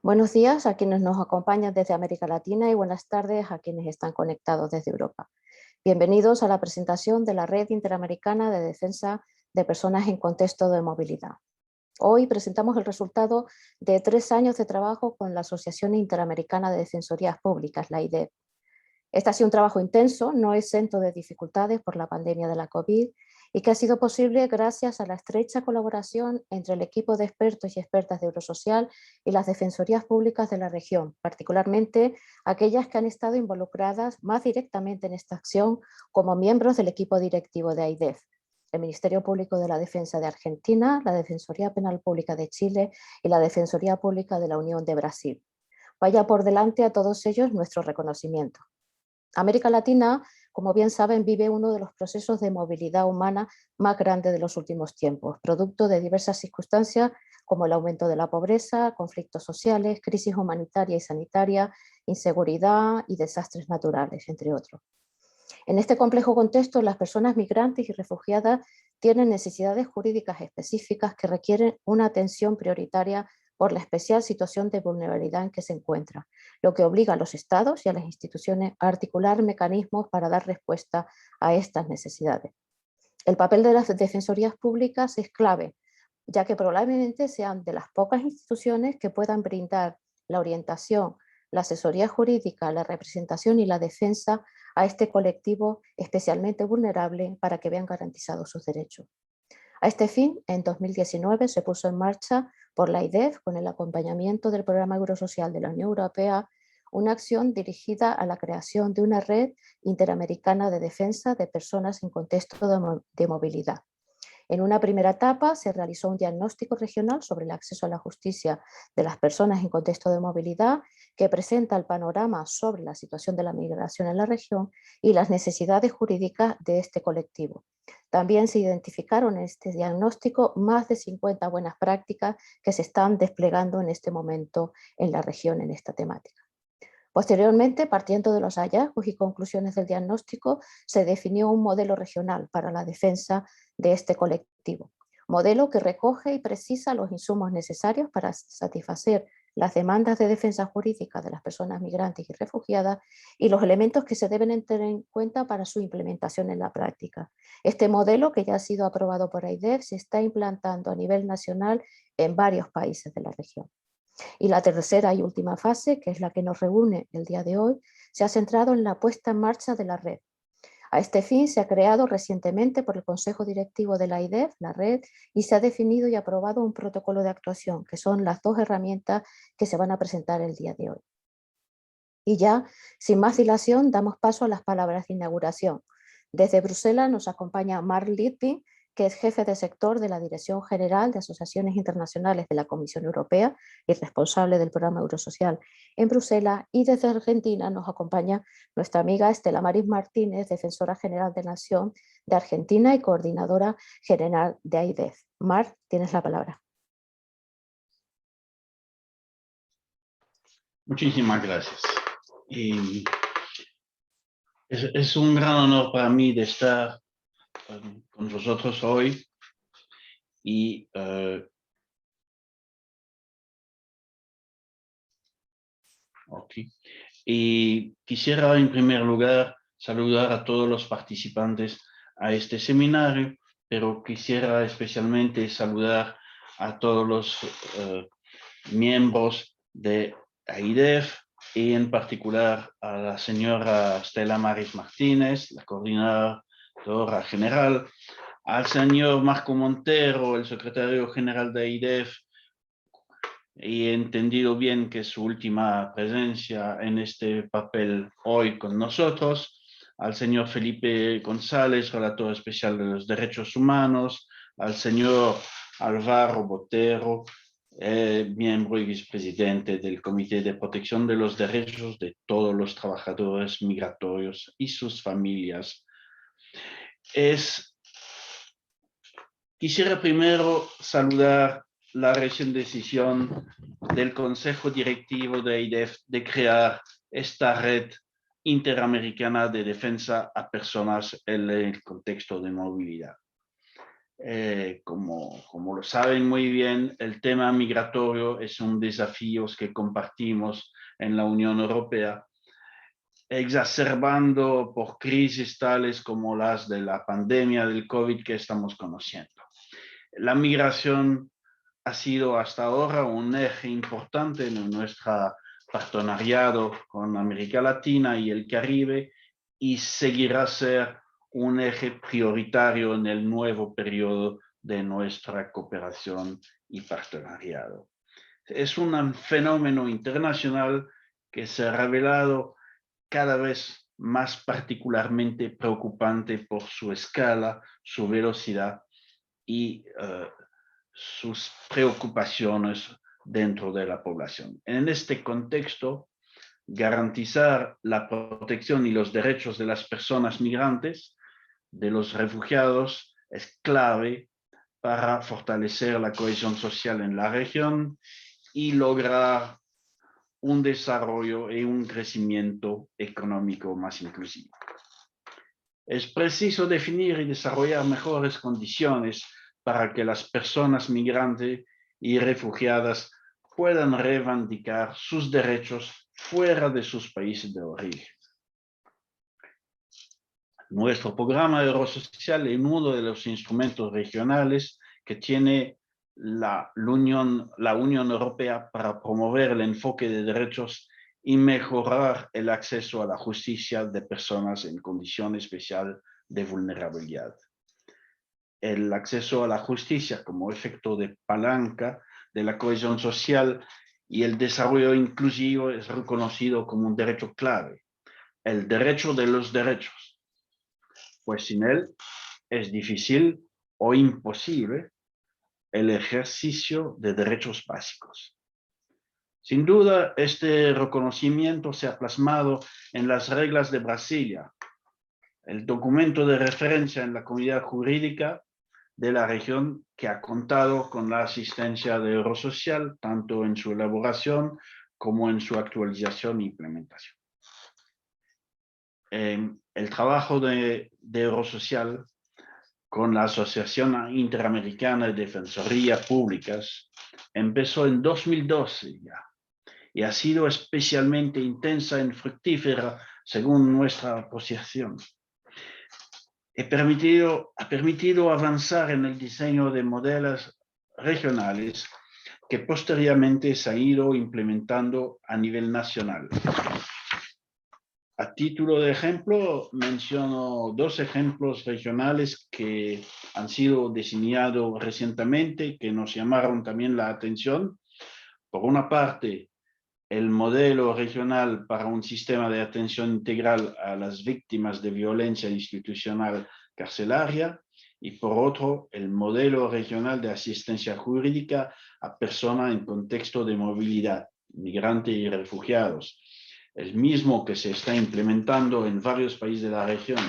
Buenos días a quienes nos acompañan desde América Latina y buenas tardes a quienes están conectados desde Europa. Bienvenidos a la presentación de la Red Interamericana de Defensa de Personas en Contexto de Movilidad. Hoy presentamos el resultado de 3 años de trabajo con la Asociación Interamericana de Defensorías Públicas, la AIDEP. Este ha sido un trabajo intenso, no exento de dificultades por la pandemia de la COVID y que ha sido posible gracias a la estrecha colaboración entre el equipo de expertos y expertas de Eurosocial y las defensorías públicas de la región, particularmente aquellas que han estado involucradas más directamente en esta acción como miembros del equipo directivo de AIDEF, el Ministerio Público de la Defensa de Argentina, la Defensoría Penal Pública de Chile y la Defensoría Pública de la Unión de Brasil. Vaya por delante a todos ellos nuestro reconocimiento. América Latina, como bien saben, vive uno de los procesos de movilidad humana más grandes de los últimos tiempos, producto de diversas circunstancias como el aumento de la pobreza, conflictos sociales, crisis humanitaria y sanitaria, inseguridad y desastres naturales, entre otros. En este complejo contexto, las personas migrantes y refugiadas tienen necesidades jurídicas específicas que requieren una atención prioritaria por la especial situación de vulnerabilidad en que se encuentra, lo que obliga a los Estados y a las instituciones a articular mecanismos para dar respuesta a estas necesidades. El papel de las defensorías públicas es clave, ya que probablemente sean de las pocas instituciones que puedan brindar la orientación, la asesoría jurídica, la representación y la defensa a este colectivo especialmente vulnerable para que vean garantizados sus derechos. A este fin, en 2019 se puso en marcha por la AIDEF, con el acompañamiento del Programa Eurosocial de la Unión Europea, una acción dirigida a la creación de una red interamericana de defensa de personas en contexto de movilidad. En una primera etapa se realizó un diagnóstico regional sobre el acceso a la justicia de las personas en contexto de movilidad que presenta el panorama sobre la situación de la migración en la región y las necesidades jurídicas de este colectivo. También se identificaron en este diagnóstico más de 50 buenas prácticas que se están desplegando en este momento en la región en esta temática. Posteriormente, partiendo de los hallazgos y conclusiones del diagnóstico, se definió un modelo regional para la defensa de este colectivo. Modelo que recoge y precisa los insumos necesarios para satisfacer las demandas de defensa jurídica de las personas migrantes y refugiadas y los elementos que se deben tener en cuenta para su implementación en la práctica. Este modelo, que ya ha sido aprobado por AIDEF, se está implantando a nivel nacional en varios países de la región. Y la tercera y última fase, que es la que nos reúne el día de hoy, se ha centrado en la puesta en marcha de la red. A este fin se ha creado recientemente por el Consejo Directivo de la AIDEF, la red, y se ha definido y aprobado un protocolo de actuación, que son las 2 herramientas que se van a presentar el día de hoy. Y ya, sin más dilación, damos paso a las palabras de inauguración. Desde Bruselas nos acompaña Mark Litvin, que es jefe de sector de la Dirección General de Asociaciones Internacionales de la Comisión Europea y responsable del programa Eurosocial en Bruselas. Y desde Argentina nos acompaña nuestra amiga Estela Maris Martínez, defensora general de Nación de Argentina y coordinadora general de AIDEF. Mark, tienes la palabra. Muchísimas gracias. Es un gran honor para mí de estar con vosotros hoy y quisiera en primer lugar saludar a todos los participantes a este seminario, pero quisiera especialmente saludar a todos los miembros de AIDEF y en particular a la señora Estela Maris Martínez, la coordinadora general, al señor Marco Montero, el secretario general de AIDEF, y he entendido bien que su última presencia en este papel hoy con nosotros, al señor Felipe González, relator especial de los derechos humanos, al señor Álvaro Botero, miembro y vicepresidente del Comité de Protección de los Derechos de todos los trabajadores migratorios y sus familias. Quisiera primero saludar la reciente decisión del Consejo Directivo de AIDEF de crear esta red interamericana de defensa a personas en el contexto de movilidad. Como lo saben muy bien, el tema migratorio es un desafío que compartimos en la Unión Europea, exacerbando por crisis tales como las de la pandemia del COVID que estamos conociendo. La migración ha sido hasta ahora un eje importante en nuestro partenariado con América Latina y el Caribe y seguirá a ser un eje prioritario en el nuevo periodo de nuestra cooperación y partenariado. Es un fenómeno internacional que se ha revelado cada vez más particularmente preocupante por su escala, su velocidad y sus preocupaciones dentro de la población. En este contexto, garantizar la protección y los derechos de las personas migrantes, de los refugiados, es clave para fortalecer la cohesión social en la región y lograr un desarrollo y un crecimiento económico más inclusivo. Es preciso definir y desarrollar mejores condiciones para que las personas migrantes y refugiadas puedan reivindicar sus derechos fuera de sus países de origen. Nuestro programa de Eurosocial es uno de los instrumentos regionales que tiene la Unión Europea para promover el enfoque de derechos y mejorar el acceso a la justicia de personas en condición especial de vulnerabilidad. El acceso a la justicia como efecto de palanca de la cohesión social y el desarrollo inclusivo es reconocido como un derecho clave, el derecho de los derechos, pues sin él es difícil o imposible el ejercicio de derechos básicos. Sin duda, este reconocimiento se ha plasmado en las reglas de Brasilia, el documento de referencia en la comunidad jurídica de la región que ha contado con la asistencia de Eurosocial, tanto en su elaboración como en su actualización e implementación. El trabajo de Eurosocial con la Asociación Interamericana de Defensoría Públicas empezó en 2012 ya y ha sido especialmente intensa y fructífera según nuestra apreciación. Ha permitido avanzar en el diseño de modelos regionales que posteriormente se han ido implementando a nivel nacional. A título de ejemplo, menciono dos ejemplos regionales que han sido diseñados recientemente, que nos llamaron también la atención. Por una parte, el modelo regional para un sistema de atención integral a las víctimas de violencia institucional carcelaria y por otro, el modelo regional de asistencia jurídica a personas en contexto de movilidad, migrantes y refugiados, el mismo que se está implementando en varios países de la región.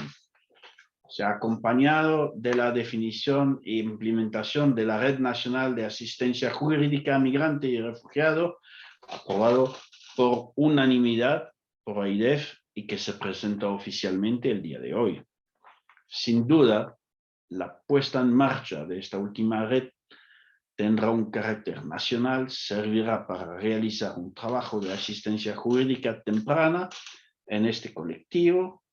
Se ha acompañado de la definición e implementación de la Red Nacional de Asistencia Jurídica a Migrante y Refugiado, aprobado por unanimidad por AIDEF y que se presenta oficialmente el día de hoy. Sin duda, la puesta en marcha de esta última red tendrá un carácter nacional, servirá para realizar un trabajo de asistencia jurídica temprana en este colectivo,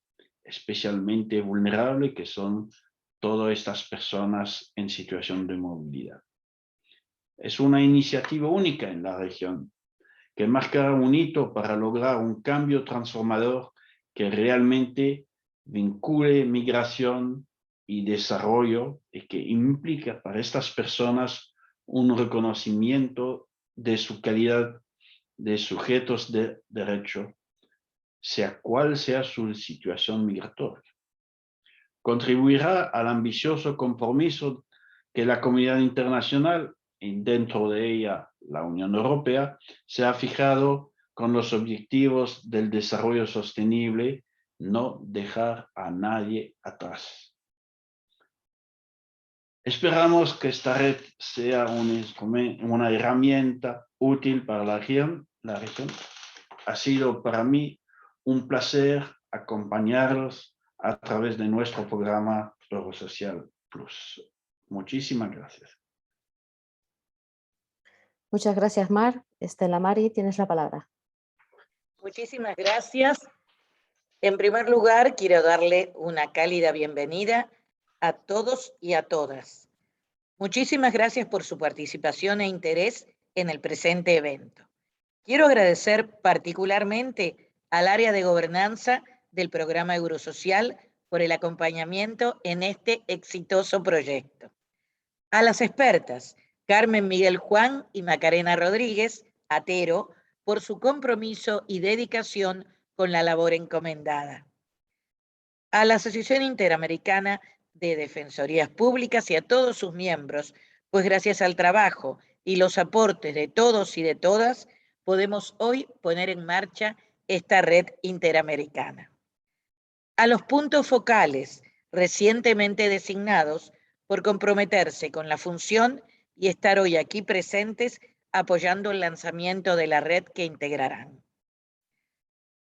especialmente vulnerable, que son todas estas personas en situación de movilidad. Es una iniciativa única en la región, que marcará un hito para lograr un cambio transformador que realmente vincule migración y desarrollo y que implica para estas personas un reconocimiento de su calidad de sujetos de derecho, sea cual sea su situación migratoria. Contribuirá al ambicioso compromiso que la comunidad internacional, y dentro de ella la Unión Europea, se ha fijado con los objetivos del desarrollo sostenible, no dejar a nadie atrás. Esperamos que esta red sea una herramienta útil para la región. Ha sido para mí un placer acompañarlos a través de nuestro programa Eurosocial Plus. Muchísimas gracias. Muchas gracias, Mar. Estela Mari, tienes la palabra. Muchísimas gracias. En primer lugar, quiero darle una cálida bienvenida a todos y a todas. Muchísimas gracias por su participación e interés en el presente evento. Quiero agradecer particularmente al área de gobernanza del programa Eurosocial por el acompañamiento en este exitoso proyecto. A las expertas, Carmen Miguel Juan y Macarena Rodríguez, Atero, por su compromiso y dedicación con la labor encomendada. A la Asociación Interamericana de Defensorías Públicas y a todos sus miembros, pues gracias al trabajo y los aportes de todos y de todas, podemos hoy poner en marcha esta red interamericana. A los puntos focales recientemente designados por comprometerse con la función y estar hoy aquí presentes apoyando el lanzamiento de la red que integrarán.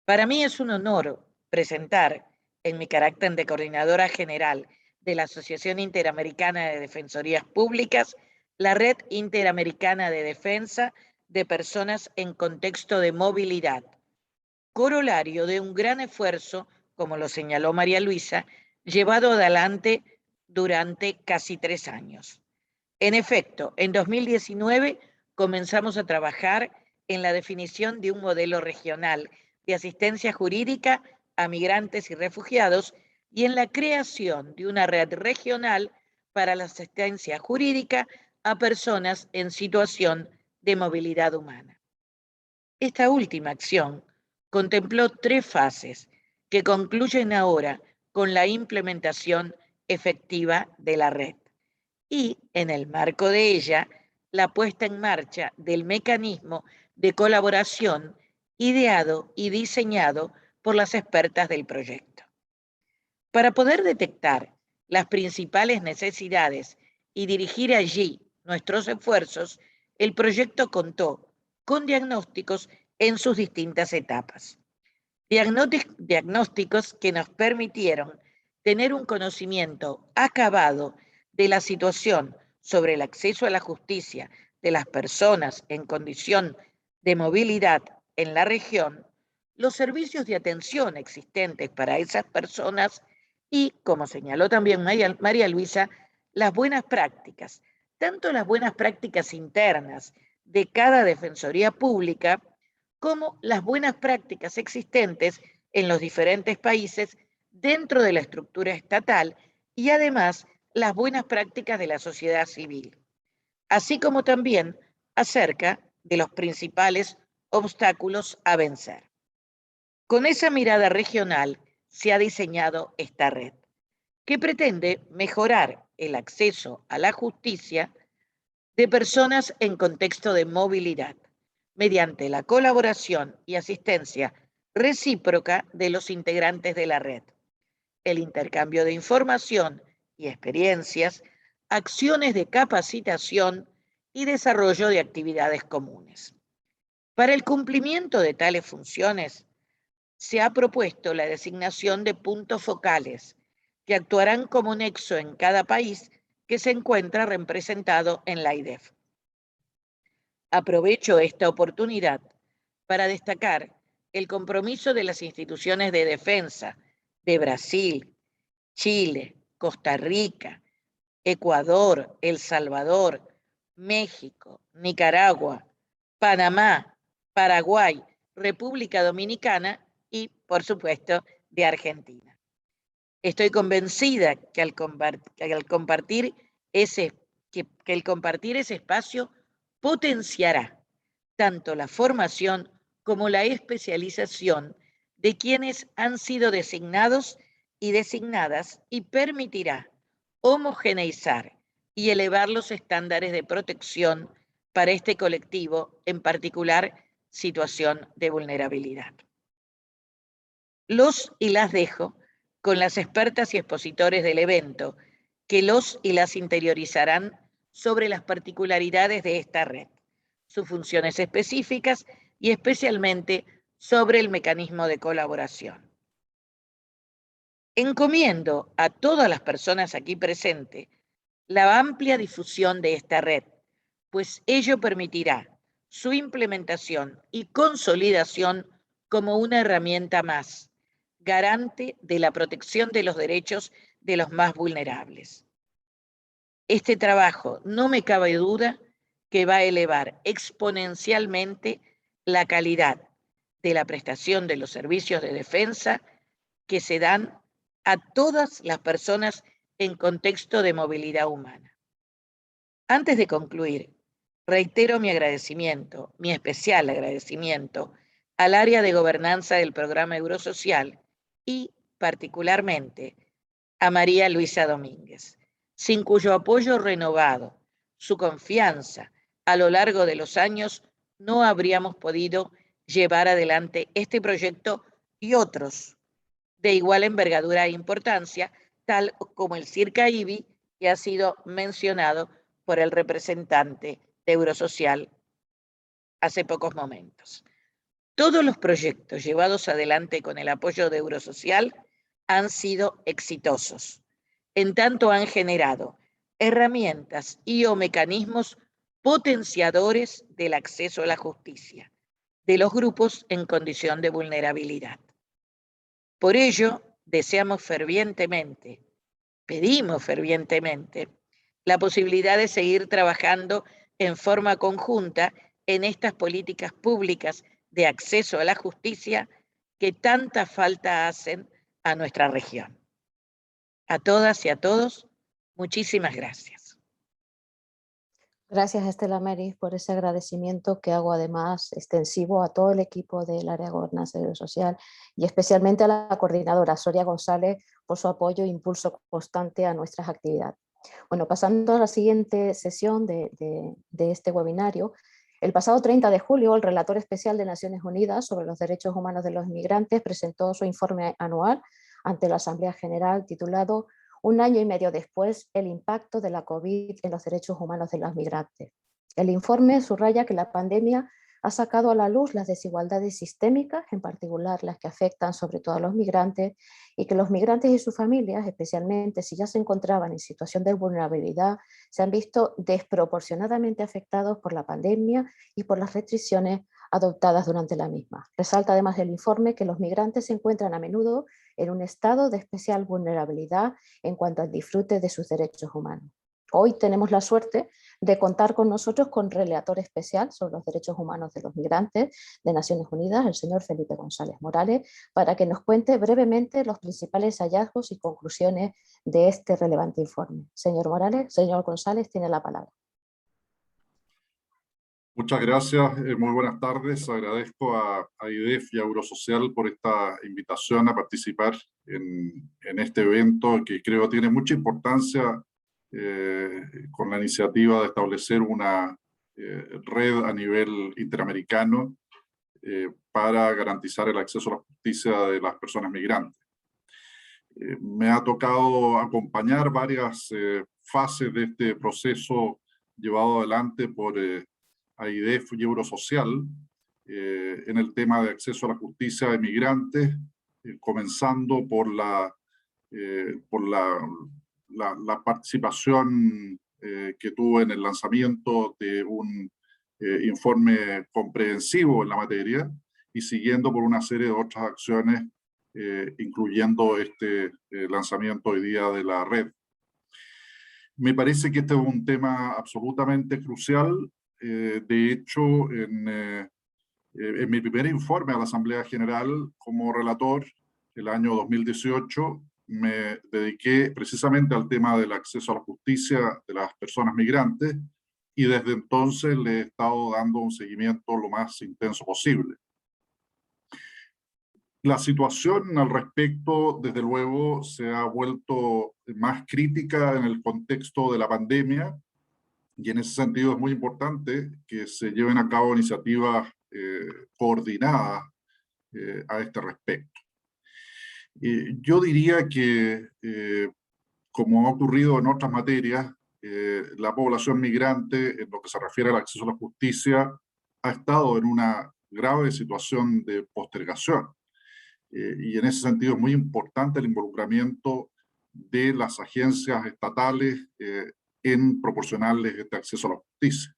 Para mí es un honor presentar, en mi carácter de coordinadora general de la Asociación Interamericana de Defensorías Públicas, la Red Interamericana de Defensa de Personas en Contexto de Movilidad, corolario de un gran esfuerzo, como lo señaló María Luisa, llevado adelante durante casi 3 años. En efecto, en 2019 comenzamos a trabajar en la definición de un modelo regional de asistencia jurídica a migrantes y refugiados y en la creación de una red regional para la asistencia jurídica a personas en situación de movilidad humana. Esta última acción contempló 3 fases que concluyen ahora con la implementación efectiva de la red y, en el marco de ella, la puesta en marcha del mecanismo de colaboración ideado y diseñado por las expertas del proyecto. Para poder detectar las principales necesidades y dirigir allí nuestros esfuerzos, el proyecto contó con diagnósticos en sus distintas etapas. Diagnósticos que nos permitieron tener un conocimiento acabado de la situación sobre el acceso a la justicia de las personas en condición de movilidad en la región, los servicios de atención existentes para esas personas y, como señaló también María Luisa, las buenas prácticas, tanto las buenas prácticas internas de cada defensoría pública como las buenas prácticas existentes en los diferentes países dentro de la estructura estatal y además las buenas prácticas de la sociedad civil, así como también acerca de los principales obstáculos a vencer. Con esa mirada regional se ha diseñado esta red, que pretende mejorar el acceso a la justicia de personas en contexto de movilidad, mediante la colaboración y asistencia recíproca de los integrantes de la red, el intercambio de información y experiencias, acciones de capacitación y desarrollo de actividades comunes. Para el cumplimiento de tales funciones, se ha propuesto la designación de puntos focales que actuarán como nexo en cada país que se encuentra representado en la IDEF. Aprovecho esta oportunidad para destacar el compromiso de las instituciones de defensa de Brasil, Chile, Costa Rica, Ecuador, El Salvador, México, Nicaragua, Panamá, Paraguay, República Dominicana y, por supuesto, de Argentina. Estoy convencida que el compartir ese espacio potenciará tanto la formación como la especialización de quienes han sido designados y designadas y permitirá homogeneizar y elevar los estándares de protección para este colectivo, en particular situación de vulnerabilidad. Los y las dejo con las expertas y expositores del evento, que los y las interiorizarán sobre las particularidades de esta red, sus funciones específicas y especialmente sobre el mecanismo de colaboración. Encomiendo a todas las personas aquí presentes la amplia difusión de esta red, pues ello permitirá su implementación y consolidación como una herramienta más, garante de la protección de los derechos de los más vulnerables. Este trabajo, no me cabe duda, que va a elevar exponencialmente la calidad de la prestación de los servicios de defensa que se dan a todas las personas en contexto de movilidad humana. Antes de concluir, reitero mi agradecimiento, mi especial agradecimiento al área de gobernanza del programa Eurosocial y, particularmente, a María Luisa Domínguez, sin cuyo apoyo renovado, su confianza a lo largo de los años, no habríamos podido llevar adelante este proyecto y otros de igual envergadura e importancia, tal como el CIRCA-IBI, que ha sido mencionado por el representante de Eurosocial hace pocos momentos. Todos los proyectos llevados adelante con el apoyo de Eurosocial han sido exitosos, en tanto han generado herramientas y o mecanismos potenciadores del acceso a la justicia de los grupos en condición de vulnerabilidad. Por ello, deseamos fervientemente, pedimos fervientemente, la posibilidad de seguir trabajando en forma conjunta en estas políticas públicas de acceso a la justicia que tanta falta hacen a nuestra región. A todas y a todos, muchísimas gracias. Gracias, Estela Maris, por ese agradecimiento que hago además extensivo a todo el equipo del área de gobernanza social y especialmente a la coordinadora Soria González por su apoyo e impulso constante a nuestras actividades. Bueno, pasando a la siguiente sesión de este webinario, el pasado 30 de julio el relator especial de Naciones Unidas sobre los derechos humanos de los inmigrantes presentó su informe anual ante la Asamblea General titulado "Un año y medio después, el impacto de la COVID en los derechos humanos de los migrantes". El informe subraya que la pandemia ha sacado a la luz las desigualdades sistémicas, en particular las que afectan sobre todo a los migrantes, y que los migrantes y sus familias, especialmente si ya se encontraban en situación de vulnerabilidad, se han visto desproporcionadamente afectados por la pandemia y por las restricciones adoptadas durante la misma. Resalta además el informe que los migrantes se encuentran a menudo en un estado de especial vulnerabilidad en cuanto al disfrute de sus derechos humanos. Hoy tenemos la suerte de contar con nosotros con relator especial sobre los derechos humanos de los migrantes de Naciones Unidas, el señor Felipe González Morales, para que nos cuente brevemente los principales hallazgos y conclusiones de este relevante informe. Señor Morales, señor González, tiene la palabra. Muchas gracias, muy buenas tardes. Agradezco a IDEF y a Eurosocial por esta invitación a participar en este evento que creo tiene mucha importancia con la iniciativa de establecer una red a nivel interamericano para garantizar el acceso a la justicia de las personas migrantes. Me ha tocado acompañar varias fases de este proceso llevado adelante por IDEF y Eurosocial en el tema de acceso a la justicia de migrantes, comenzando por la participación que tuve en el lanzamiento de un informe comprensivo en la materia y siguiendo por una serie de otras acciones, incluyendo este lanzamiento hoy día de la red. Me parece que este es un tema absolutamente crucial. De hecho, en mi primer informe a la Asamblea General como relator, el año 2018, me dediqué precisamente al tema del acceso a la justicia de las personas migrantes y desde entonces le he estado dando un seguimiento lo más intenso posible. La situación al respecto, desde luego, se ha vuelto más crítica en el contexto de la pandemia y en ese sentido es muy importante que se lleven a cabo iniciativas coordinadas a este respecto. Yo diría que, como ha ocurrido en otras materias, la población migrante, en lo que se refiere al acceso a la justicia, ha estado en una grave situación de postergación. Y en ese sentido es muy importante el involucramiento de las agencias estatales en proporcionarles este acceso a la justicia.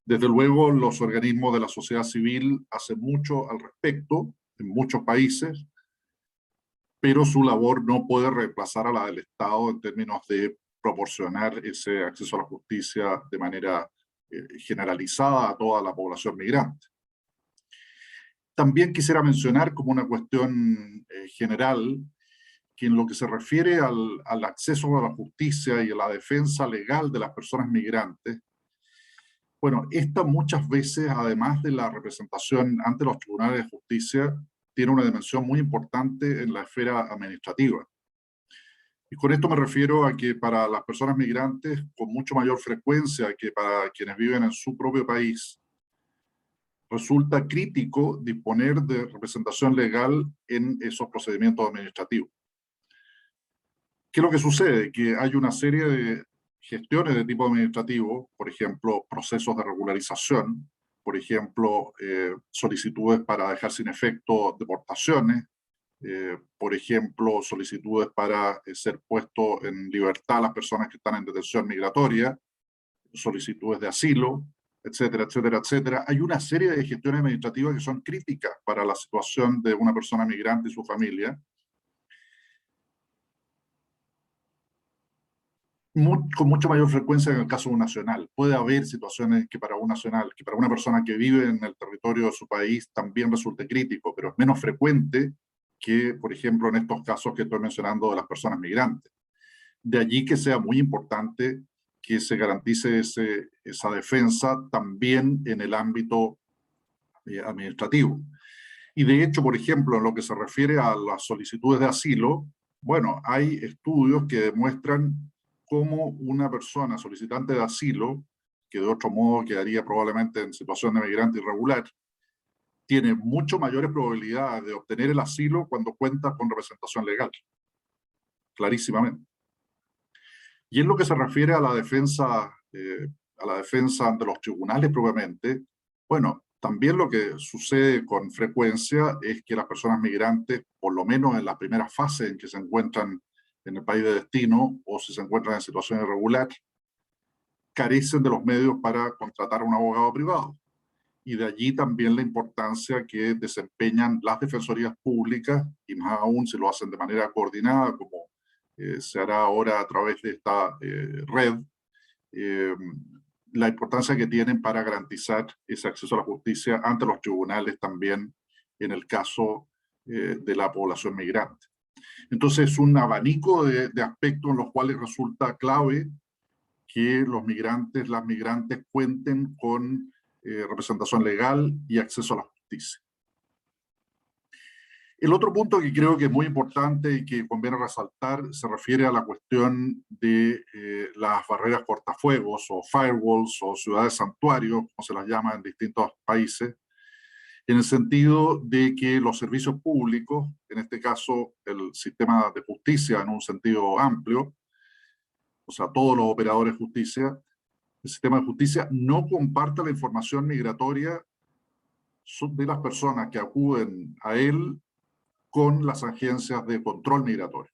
Desde luego, los organismos de la sociedad civil hacen mucho al respecto en muchos países, pero su labor no puede reemplazar a la del Estado en términos de proporcionar ese acceso a la justicia de manera generalizada a toda la población migrante. También quisiera mencionar como una cuestión general que en lo que se refiere al acceso a la justicia y a la defensa legal de las personas migrantes, bueno, esta muchas veces, además de la representación ante los tribunales de justicia, tiene una dimensión muy importante en la esfera administrativa. Y con esto me refiero a que para las personas migrantes, con mucho mayor frecuencia que para quienes viven en su propio país, resulta crítico disponer de representación legal en esos procedimientos administrativos. ¿Qué es lo que sucede? Que hay una serie de gestiones de tipo administrativo, por ejemplo, procesos de regularización, por ejemplo, solicitudes para dejar sin efecto deportaciones, por ejemplo, solicitudes para ser puesto en libertad a las personas que están en detención migratoria, solicitudes de asilo, etcétera, etcétera, etcétera. Hay una serie de gestiones administrativas que son críticas para la situación de una persona migrante y su familia, con mucha mayor frecuencia que en el caso de un nacional. Puede haber situaciones que para un nacional, que para una persona que vive en el territorio de su país también resulte crítico, pero es menos frecuente que, por ejemplo, en estos casos que estoy mencionando de las personas migrantes. De allí que sea muy importante que se garantice esa defensa también en el ámbito administrativo. Y de hecho, por ejemplo, en lo que se refiere a las solicitudes de asilo, bueno, hay estudios que demuestran cómo una persona solicitante de asilo, que de otro modo quedaría probablemente en situación de migrante irregular, tiene mucho mayores probabilidades de obtener el asilo cuando cuenta con representación legal, clarísimamente. Y en lo que se refiere a la defensa ante los tribunales propiamente, bueno, también lo que sucede con frecuencia es que las personas migrantes, por lo menos en la primera fase en que se encuentran en el país de destino o si se encuentran en situación irregular, carecen de los medios para contratar a un abogado privado. Y de allí también la importancia que desempeñan las defensorías públicas, y más aún si lo hacen de manera coordinada, como se hará ahora a través de esta red, la importancia que tienen para garantizar ese acceso a la justicia ante los tribunales también en el caso de la población migrante. Entonces, un abanico de aspectos en los cuales resulta clave que los migrantes, las migrantes cuenten con representación legal y acceso a la justicia. El otro punto que creo que es muy importante y que conviene resaltar se refiere a la cuestión de las barreras cortafuegos o firewalls o ciudades santuarios, como se las llama en distintos países, en el sentido de que los servicios públicos, en este caso el sistema de justicia en un sentido amplio, o sea, todos los operadores de justicia, el sistema de justicia no comparte la información migratoria de las personas que acuden a él con las agencias de control migratorio.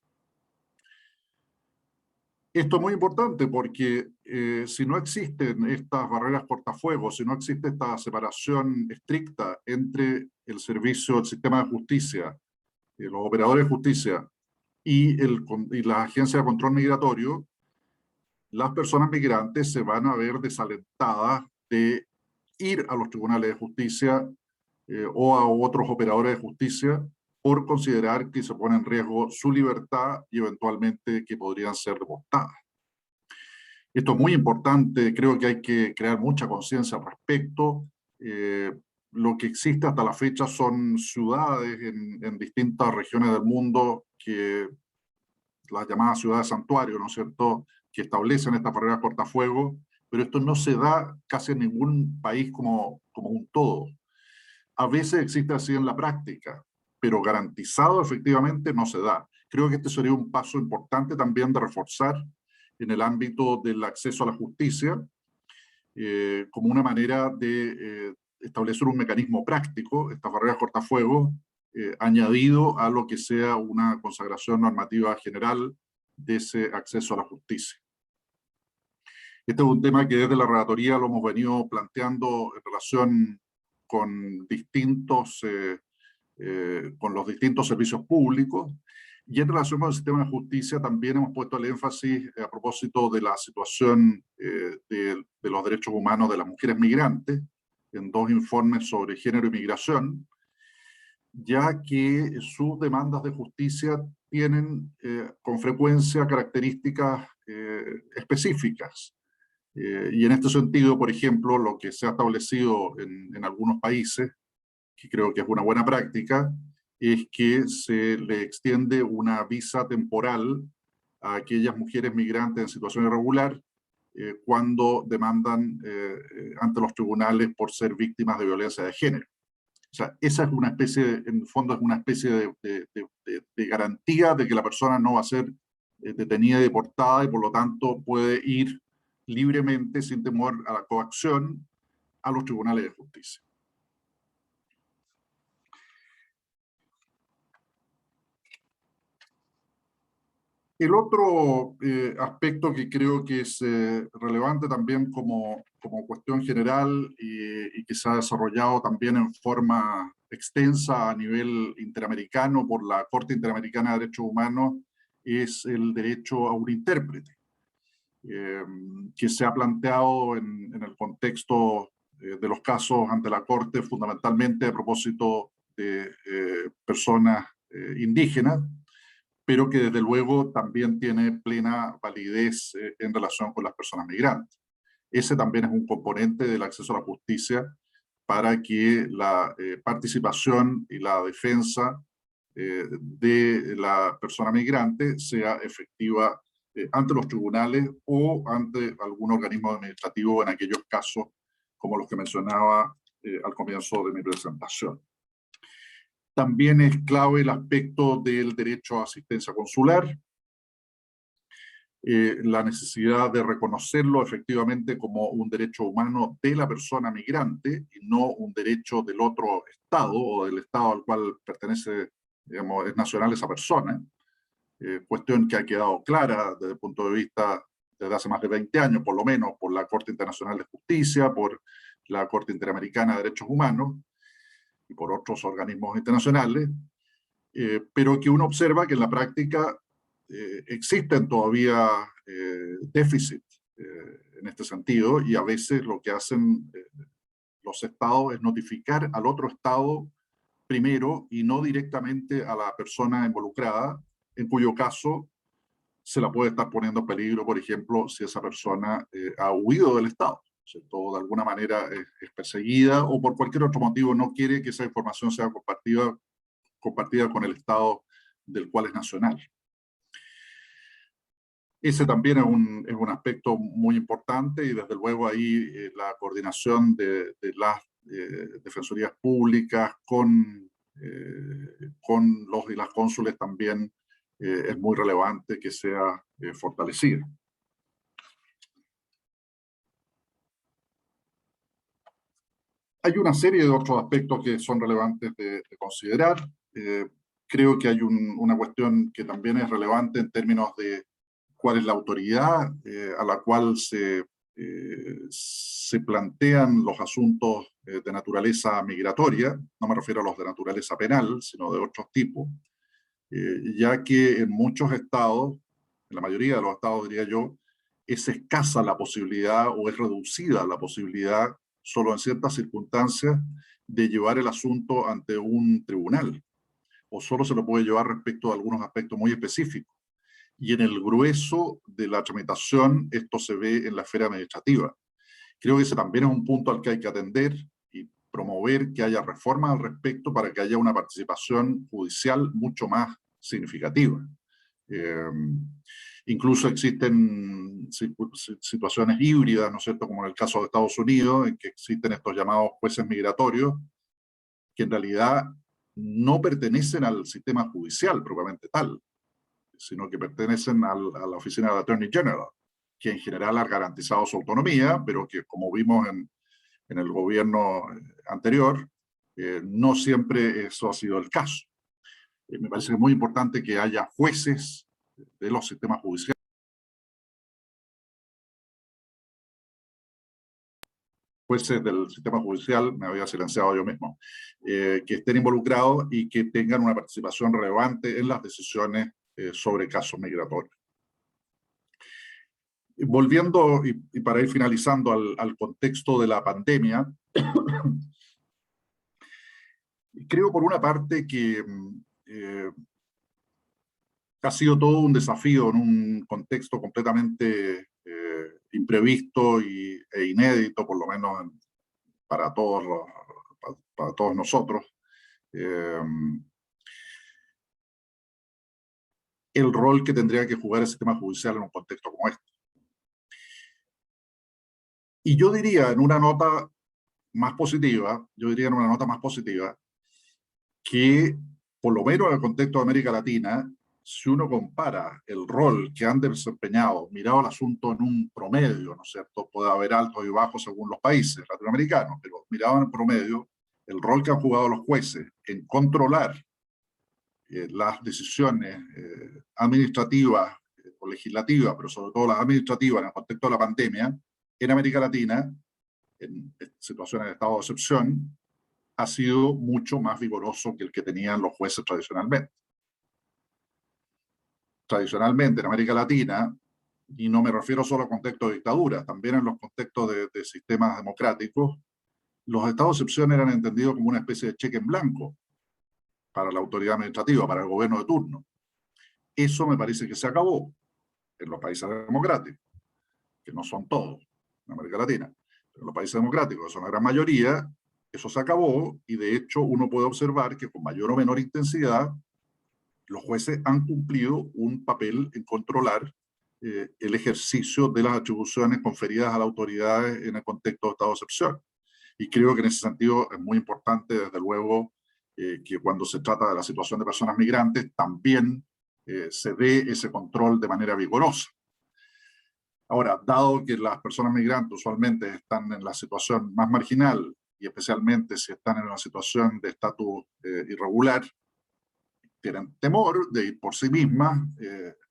Esto es muy importante porque si no existen estas barreras cortafuegos, si no existe esta separación estricta entre el servicio, el sistema de justicia, los operadores de justicia y las agencias de control migratorio, las personas migrantes se van a ver desalentadas de ir a los tribunales de justicia o a otros operadores de justicia por considerar que se pone en riesgo su libertad y eventualmente que podrían ser deportadas. Esto es muy importante, creo que hay que crear mucha conciencia al respecto. Lo que existe hasta la fecha son ciudades en distintas regiones del mundo, que las llamadas ciudades santuario, ¿no es cierto?, que establecen estas barreras cortafuegos, pero esto no se da casi en ningún país como un todo. A veces existe así en la práctica, pero garantizado efectivamente no se da. Creo que este sería un paso importante también de reforzar en el ámbito del acceso a la justicia, como una manera de establecer un mecanismo práctico, estas barreras cortafuegos, añadido a lo que sea una consagración normativa general de ese acceso a la justicia. Este es un tema que desde la relatoría lo hemos venido planteando en relación con con los distintos servicios públicos, y en relación con el sistema de justicia también hemos puesto el énfasis a propósito de la situación de los derechos humanos de las mujeres migrantes en 2 informes sobre género y migración, ya que sus demandas de justicia tienen con frecuencia características específicas. Y en este sentido, por ejemplo, lo que se ha establecido en algunos países, que creo que es una buena práctica, es que se le extiende una visa temporal a aquellas mujeres migrantes en situación irregular cuando demandan ante los tribunales por ser víctimas de violencia de género. O sea, esa es una especie, en el fondo es una especie de garantía de que la persona no va a ser detenida y deportada, y por lo tanto puede ir libremente, sin temor a la coacción, a los tribunales de justicia. El otro aspecto que creo que es relevante también como cuestión general y que se ha desarrollado también en forma extensa a nivel interamericano por la Corte Interamericana de Derechos Humanos es el derecho a un intérprete, que se ha planteado en el contexto de los casos ante la Corte, fundamentalmente a propósito de personas indígenas, pero que desde luego también tiene plena validez en relación con las personas migrantes. Ese también es un componente del acceso a la justicia para que la participación y la defensa de la persona migrante sea efectiva ante los tribunales o ante algún organismo administrativo en aquellos casos como los que mencionaba al comienzo de mi presentación. También es clave el aspecto del derecho a asistencia consular, la necesidad de reconocerlo efectivamente como un derecho humano de la persona migrante y no un derecho del otro Estado o del Estado al cual pertenece, digamos, es nacional esa persona, cuestión que ha quedado clara desde el punto de vista desde hace más de 20 años, por lo menos, por la Corte Internacional de Justicia, por la Corte Interamericana de Derechos Humanos y por otros organismos internacionales, pero que uno observa que en la práctica existen todavía déficits en este sentido, y a veces lo que hacen los estados es notificar al otro estado primero y no directamente a la persona involucrada, en cuyo caso se la puede estar poniendo en peligro, por ejemplo, si esa persona ha huido del estado, ¿cierto? O de alguna manera es perseguida o por cualquier otro motivo no quiere que esa información sea compartida con el estado del cual es nacional. Ese también es un aspecto muy importante, y desde luego ahí la coordinación de las defensorías públicas con los y las cónsules también es muy relevante que sea fortalecida. Hay una serie de otros aspectos que son relevantes de considerar. Creo que hay una cuestión que también es relevante en términos de cuál es la autoridad a la cual se plantean los asuntos de naturaleza migratoria. No me refiero a los de naturaleza penal, sino de otros tipos, ya que en muchos estados, en la mayoría de los estados diría yo, es escasa la posibilidad o es reducida la posibilidad, solo en ciertas circunstancias, de llevar el asunto ante un tribunal, o solo se lo puede llevar respecto a algunos aspectos muy específicos. Y en el grueso de la tramitación esto se ve en la esfera administrativa. Creo que ese también es un punto al que hay que atender y promover que haya reformas al respecto para que haya una participación judicial mucho más significativa. Incluso existen situaciones híbridas, ¿no es cierto?, como en el caso de Estados Unidos, en que existen estos llamados jueces migratorios, que en realidad no pertenecen al sistema judicial propiamente tal, sino que pertenecen a la oficina de Attorney General, que en general ha garantizado su autonomía, pero que, como vimos en el gobierno anterior, no siempre eso ha sido el caso. Me parece muy importante que haya jueces de los sistemas judiciales jueces del sistema judicial, me había silenciado yo mismo, que estén involucrados y que tengan una participación relevante en las decisiones sobre casos migratorios. Volviendo, y para ir finalizando al contexto de la pandemia, creo por una parte que ha sido todo un desafío en un contexto completamente imprevisto e inédito, por lo menos para todos, para todos nosotros. El rol que tendría que jugar el sistema judicial en un contexto como este. Y yo diría en una nota más positiva, que por lo menos en el contexto de América Latina, si uno compara el rol que han desempeñado, mirado el asunto en un promedio, ¿no es cierto? Puede haber altos y bajos según los países latinoamericanos, pero mirado en el promedio, el rol que han jugado los jueces en controlar las decisiones administrativas o legislativas, pero sobre todo las administrativas en el contexto de la pandemia, en América Latina, en situaciones de estado de excepción, ha sido mucho más vigoroso que el que tenían los jueces tradicionalmente. Tradicionalmente en América Latina, y no me refiero solo a contextos de dictaduras, también en los contextos de sistemas democráticos, los estados de excepción eran entendidos como una especie de cheque en blanco para la autoridad administrativa, para el gobierno de turno. Eso me parece que se acabó en los países democráticos, que no son todos en América Latina, pero en los países democráticos, que son la gran mayoría, eso se acabó, y de hecho uno puede observar que con mayor o menor intensidad los jueces han cumplido un papel en controlar el ejercicio de las atribuciones conferidas a las autoridades en el contexto de estado de excepción. Y creo que en ese sentido es muy importante, desde luego, que cuando se trata de la situación de personas migrantes, también se dé ese control de manera vigorosa. Ahora, dado que las personas migrantes usualmente están en la situación más marginal, y especialmente si están en una situación de estatus irregular, tienen temor de ir por sí mismas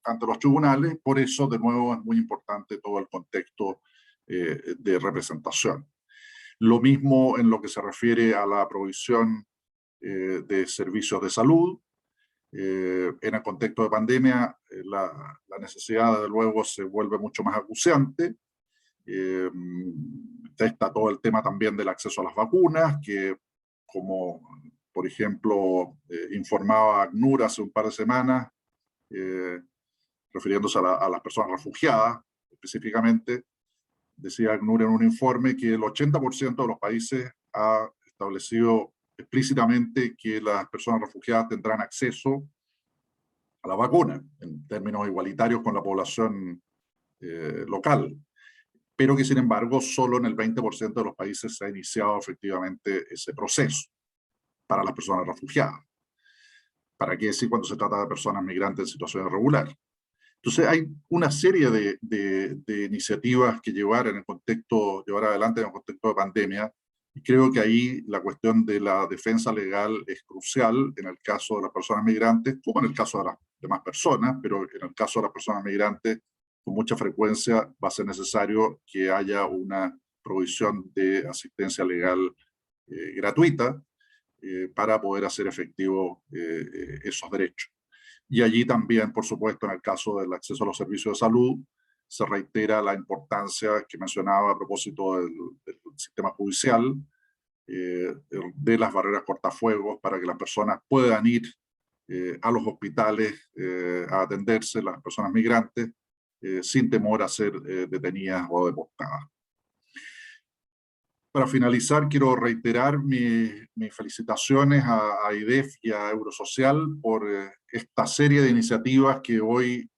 ante los tribunales. Por eso, de nuevo, es muy importante todo el contexto de representación. Lo mismo en lo que se refiere a la provisión de servicios de salud. En el contexto de pandemia, la necesidad, desde luego, se vuelve mucho más acuciante. Está todo el tema también del acceso a las vacunas, que como por ejemplo informaba ACNUR hace un par de semanas, refiriéndose a las personas refugiadas específicamente, decía ACNUR en un informe que el 80% de los países ha establecido explícitamente que las personas refugiadas tendrán acceso a la vacuna en términos igualitarios con la población local, pero que sin embargo solo en el 20% de los países se ha iniciado efectivamente ese proceso para las personas refugiadas. ¿Para qué decir cuando se trata de personas migrantes en situación irregular? Entonces hay una serie de iniciativas que llevar adelante en el contexto de pandemia, y creo que ahí la cuestión de la defensa legal es crucial en el caso de las personas migrantes, como en el caso de las demás personas, pero en el caso de las personas migrantes, con mucha frecuencia va a ser necesario que haya una provisión de asistencia legal gratuita para poder hacer efectivos esos derechos. Y allí también, por supuesto, en el caso del acceso a los servicios de salud, se reitera la importancia que mencionaba a propósito del sistema judicial, de las barreras cortafuegos para que las personas puedan ir a los hospitales a atenderse, las personas migrantes, sin temor a ser detenidas o deportadas. Para finalizar, quiero reiterar mis felicitaciones a AIDEF y a Eurosocial por esta serie de iniciativas que hoy,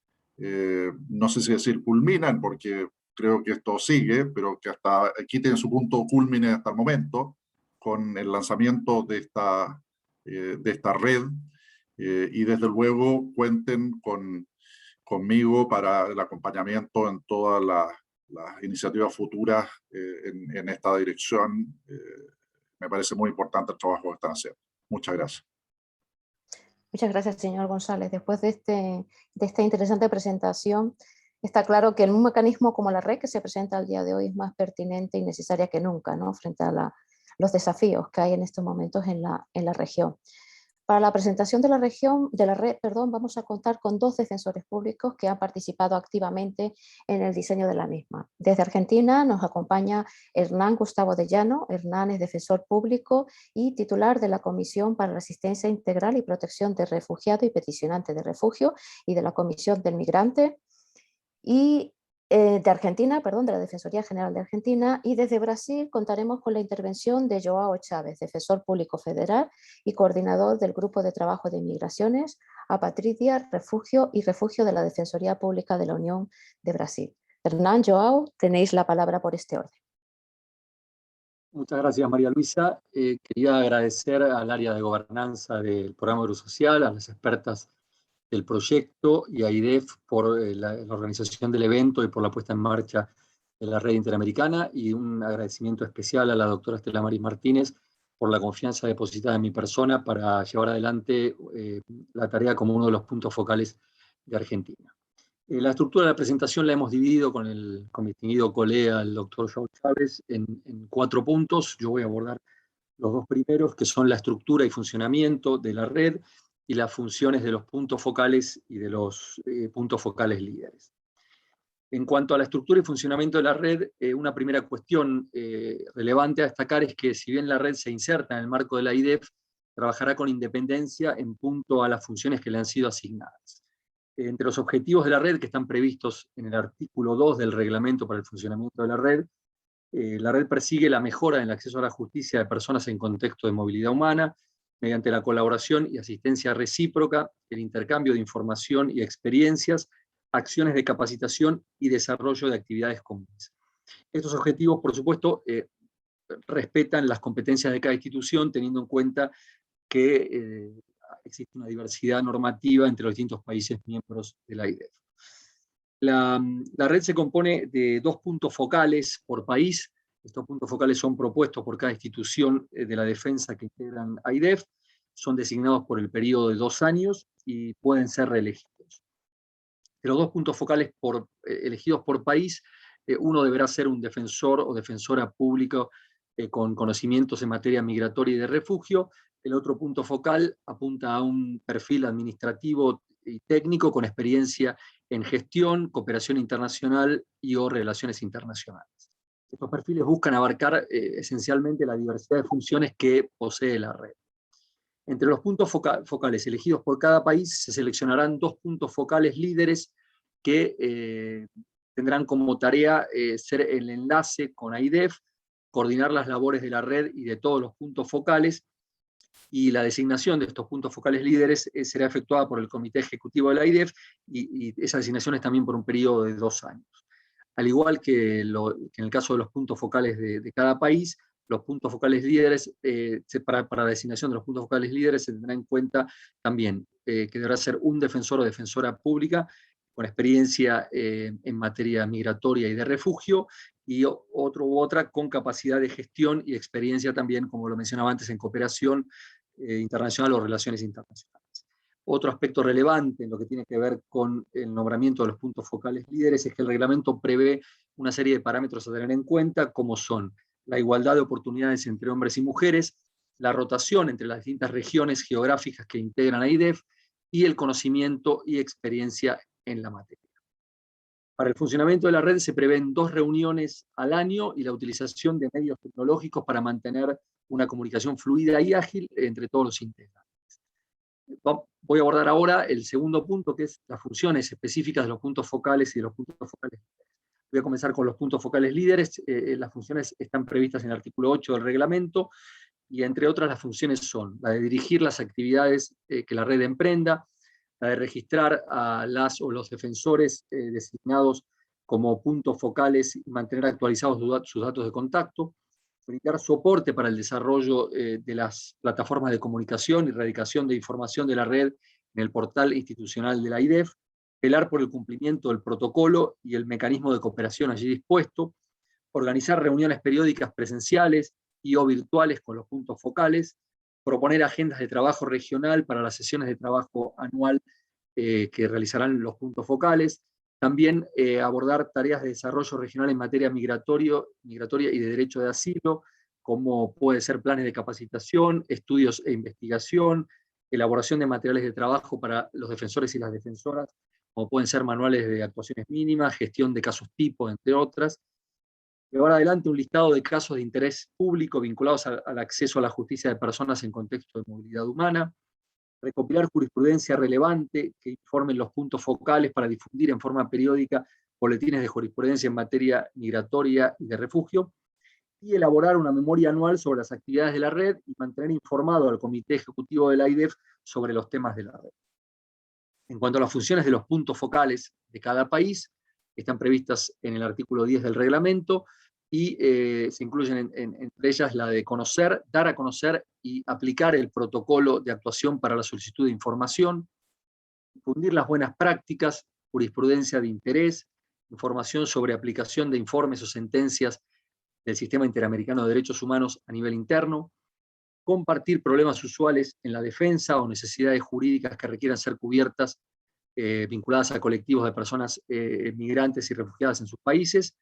no sé si decir culminan, porque creo que esto sigue, pero que hasta aquí tiene su punto culmine hasta el momento, con el lanzamiento de esta red, y desde luego cuenten conmigo para el acompañamiento en todas las iniciativas futuras en esta dirección. Me parece muy importante el trabajo que están haciendo. Muchas gracias. Muchas gracias, señor González. Después de esta interesante presentación, Está claro que en un mecanismo como la red que se presenta al día de hoy es más pertinente y necesaria que nunca, ¿no? Frente a los desafíos que hay en estos momentos en la región. Para la presentación de la red, vamos a contar con 2 defensores públicos que han participado activamente en el diseño de la misma. Desde Argentina nos acompaña Hernán Gustavo de Llano. Hernán es defensor público y titular de la Comisión para la Asistencia Integral y Protección de Refugiado y Peticionante de Refugio y de la Comisión del Migrante. Y de Argentina, de la Defensoría General de Argentina, y desde Brasil contaremos con la intervención de Joao Chávez, defensor público federal y coordinador del Grupo de Trabajo de Inmigraciones, Apatria, Refugio y Refugio de la Defensoría Pública de la Unión de Brasil. Hernán, Joao, tenéis la palabra por este orden. Muchas gracias, María Luisa. Quería agradecer al área de gobernanza del programa Eurosocial, a las expertas del proyecto y a IDEF por la organización del evento y por la puesta en marcha de la red interamericana, y un agradecimiento especial a la doctora Estela Maris Martínez por la confianza depositada en mi persona para llevar adelante la tarea como uno de los puntos focales de Argentina. La estructura de la presentación la hemos dividido con mi distinguido colega, el doctor Joao Chávez, en 4 puntos. Yo voy a abordar los 2 primeros, que son la estructura y funcionamiento de la red y las funciones de los puntos focales y de los puntos focales líderes. En cuanto a la estructura y funcionamiento de la red, una primera cuestión relevante a destacar es que si bien la red se inserta en el marco de la IDEF, trabajará con independencia en punto a las funciones que le han sido asignadas. Entre los objetivos de la red, que están previstos en el artículo 2 del Reglamento para el Funcionamiento de la red persigue la mejora en el acceso a la justicia de personas en contexto de movilidad humana, mediante la colaboración y asistencia recíproca, el intercambio de información y experiencias, acciones de capacitación y desarrollo de actividades comunes. Estos objetivos, por supuesto, respetan las competencias de cada institución, teniendo en cuenta que existe una diversidad normativa entre los distintos países miembros de la IDEF. La red se compone de 2 puntos focales por país. Estos puntos focales son propuestos por cada institución de la defensa que integran a IDEF, son designados por el periodo de 2 años y pueden ser reelegidos. De los 2 puntos focales elegidos por país, uno deberá ser un defensor o defensora público con conocimientos en materia migratoria y de refugio. El otro punto focal apunta a un perfil administrativo y técnico con experiencia en gestión, cooperación internacional y o relaciones internacionales. Estos perfiles buscan abarcar esencialmente la diversidad de funciones que posee la red. Entre los puntos focales elegidos por cada país se seleccionarán 2 puntos focales líderes que tendrán como tarea ser el enlace con AIDEF, coordinar las labores de la red y de todos los puntos focales, y la designación de estos puntos focales líderes será efectuada por el Comité Ejecutivo de la IDEF, y esa designación es también por un periodo de 2 años. Al igual que en el caso de los puntos focales de cada país, los puntos focales líderes, para la designación de los puntos focales líderes se tendrá en cuenta también que deberá ser un defensor o defensora pública con experiencia en materia migratoria y de refugio, y otro u otra con capacidad de gestión y experiencia también, como lo mencionaba antes, en cooperación internacional o relaciones internacionales. Otro aspecto relevante en lo que tiene que ver con el nombramiento de los puntos focales líderes es que el reglamento prevé una serie de parámetros a tener en cuenta, como son la igualdad de oportunidades entre hombres y mujeres, la rotación entre las distintas regiones geográficas que integran a IDEF y el conocimiento y experiencia en la materia. Para el funcionamiento de la red se prevén 2 reuniones al año y la utilización de medios tecnológicos para mantener una comunicación fluida y ágil entre todos los integrantes. Voy a abordar ahora el segundo punto, que es las funciones específicas de los puntos focales y de los puntos focales líderes. Voy a comenzar con los puntos focales líderes. Las funciones están previstas en el artículo 8 del reglamento, y entre otras las funciones son la de dirigir las actividades que la red emprenda, la de registrar a las o los defensores designados como puntos focales y mantener actualizados sus datos de contacto, brindar soporte para el desarrollo de las plataformas de comunicación y erradicación de información de la red en el portal institucional de la IDEF, velar por el cumplimiento del protocolo y el mecanismo de cooperación allí dispuesto, organizar reuniones periódicas presenciales y o virtuales con los puntos focales, proponer agendas de trabajo regional para las sesiones de trabajo anual que realizarán los puntos focales, También abordar tareas de desarrollo regional en materia migratoria y de derecho de asilo, como puede ser planes de capacitación, estudios e investigación, elaboración de materiales de trabajo para los defensores y las defensoras, como pueden ser manuales de actuaciones mínimas, gestión de casos tipo, entre otras. Llevar adelante un listado de casos de interés público vinculados al acceso a la justicia de personas en contexto de movilidad humana, recopilar jurisprudencia relevante que informe los puntos focales para difundir en forma periódica boletines de jurisprudencia en materia migratoria y de refugio, y elaborar una memoria anual sobre las actividades de la red y mantener informado al Comité Ejecutivo de la AIDEF sobre los temas de la red. En cuanto a las funciones de los puntos focales de cada país, están previstas en el artículo 10 del reglamento, y se incluyen entre ellas la de conocer, dar a conocer y aplicar el protocolo de actuación para la solicitud de información, difundir las buenas prácticas, jurisprudencia de interés, información sobre aplicación de informes o sentencias del Sistema Interamericano de Derechos Humanos a nivel interno, compartir problemas usuales en la defensa o necesidades jurídicas que requieran ser cubiertas vinculadas a colectivos de personas migrantes y refugiadas en sus países,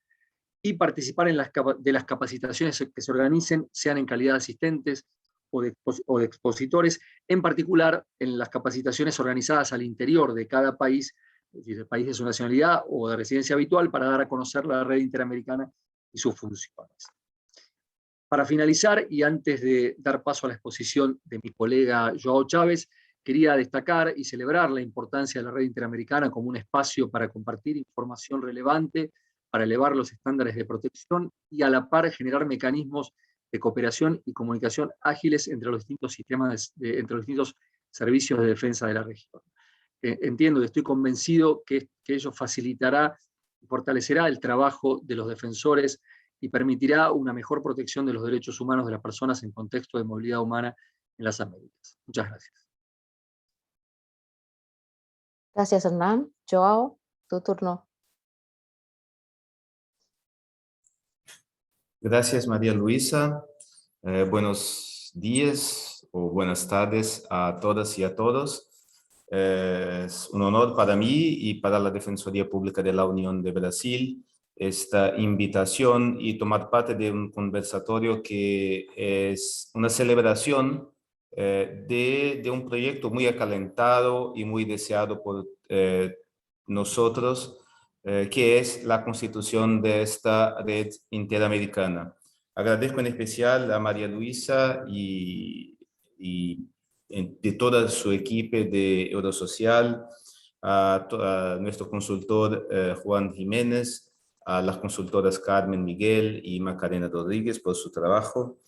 y participar de las capacitaciones que se organicen, sean en calidad de asistentes o de expositores, en particular en las capacitaciones organizadas al interior de cada país, es decir, el país de su nacionalidad o de residencia habitual, para dar a conocer la red interamericana y sus funciones. Para finalizar, y antes de dar paso a la exposición de mi colega Joao Chávez, quería destacar y celebrar la importancia de la red interamericana como un espacio para compartir información relevante, para elevar los estándares de protección y a la par generar mecanismos de cooperación y comunicación ágiles entre los distintos sistemas, entre los distintos servicios de defensa de la región. Entiendo y estoy convencido que ello facilitará y fortalecerá el trabajo de los defensores y permitirá una mejor protección de los derechos humanos de las personas en contexto de movilidad humana en las Américas. Muchas gracias. Gracias, Hernán. Joao, tu turno. Gracias, María Luisa. Buenos días o buenas tardes a todas y a todos. Es un honor para mí y para la Defensoría Pública de la Unión de Brasil esta invitación y tomar parte de un conversatorio que es una celebración de un proyecto muy acalentado y muy deseado por nosotros, que es la constitución de esta red interamericana. Agradezco en especial a María Luisa y de toda su equipo de Eurosocial, a nuestro consultor Juan Jiménez, a las consultoras Carmen Miguel y Macarena Rodríguez por su trabajo,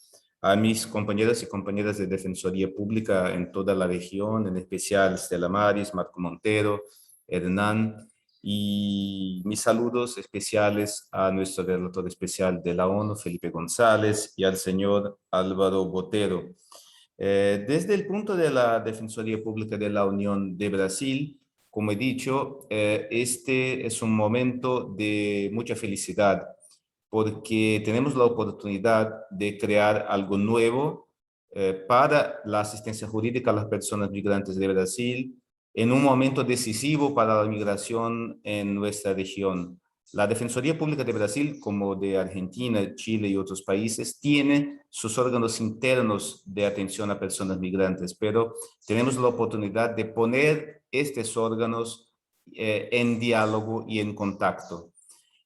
a mis compañeras y compañeras de Defensoría Pública en toda la región, en especial Stella Maris, Marco Montero, Hernán, y mis saludos especiales a nuestro relator especial de la ONU, Felipe González, y al señor Álvaro Botero. Desde el punto de la Defensoría Pública de la Unión de Brasil, como he dicho, este es un momento de mucha felicidad, porque tenemos la oportunidad de crear algo nuevo para la asistencia jurídica a las personas migrantes de Brasil, en un momento decisivo para la migración en nuestra región. La Defensoría Pública de Brasil, como de Argentina, Chile y otros países, tiene sus órganos internos de atención a personas migrantes, pero tenemos la oportunidad de poner estos órganos en diálogo y en contacto.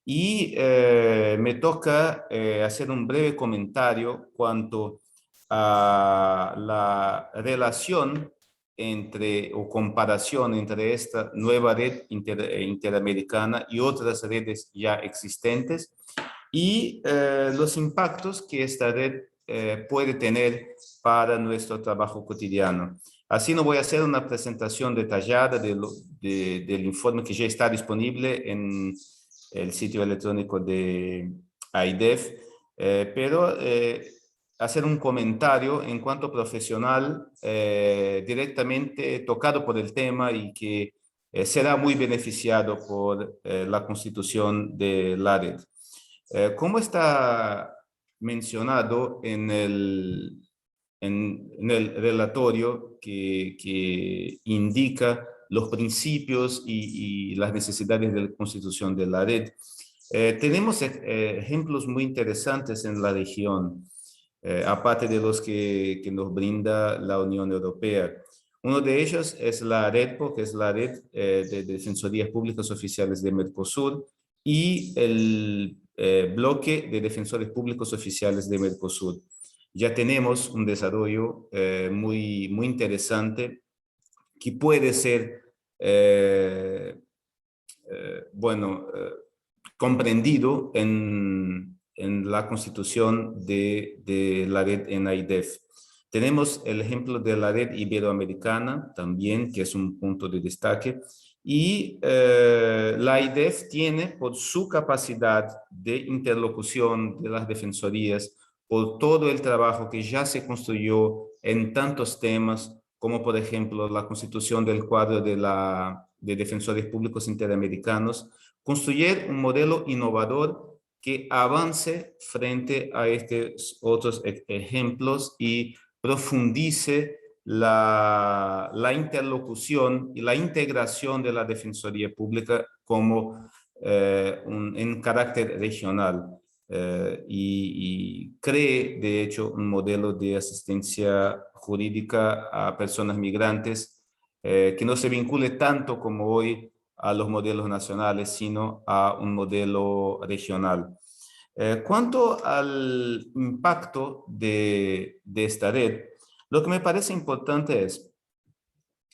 Y me toca hacer un breve comentario cuanto a la relación o comparación entre esta nueva red interamericana y otras redes ya existentes, y los impactos que esta red puede tener para nuestro trabajo cotidiano. Así no voy a hacer una presentación detallada del informe que ya está disponible en el sitio electrónico de AIDEF, pero hacer un comentario en cuanto profesional directamente tocado por el tema y que será muy beneficiado por la constitución de la red. Como está mencionado en el relatorio que indica los principios y las necesidades de la constitución de la red. Tenemos ejemplos muy interesantes en la región, aparte de los que nos brinda la Unión Europea. Uno de ellos es la REDPO, que es la Red de Defensorías Públicas Oficiales de Mercosur, y el bloque de Defensores Públicos Oficiales de Mercosur. Ya tenemos un desarrollo muy interesante que puede ser, comprendido en la constitución de la red en AIDEF. Tenemos el ejemplo de la red iberoamericana también, que es un punto de destaque, y la AIDEF tiene, por su capacidad de interlocución de las defensorías, por todo el trabajo que ya se construyó en tantos temas, como por ejemplo la constitución del cuadro de defensores públicos interamericanos, construir un modelo innovador que avance frente a estos otros ejemplos y profundice la interlocución y la integración de la Defensoría Pública como en carácter regional. Y cree, de hecho, un modelo de asistencia jurídica a personas migrantes que no se vincule tanto como hoy a los modelos nacionales, sino a un modelo regional. Cuanto al impacto de esta red, lo que me parece importante es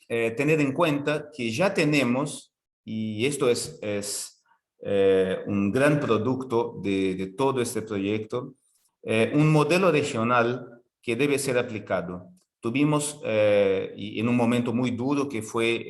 tener en cuenta que ya tenemos, y esto es un gran producto de todo este proyecto, un modelo regional que debe ser aplicado. Tuvimos, y en un momento muy duro que fue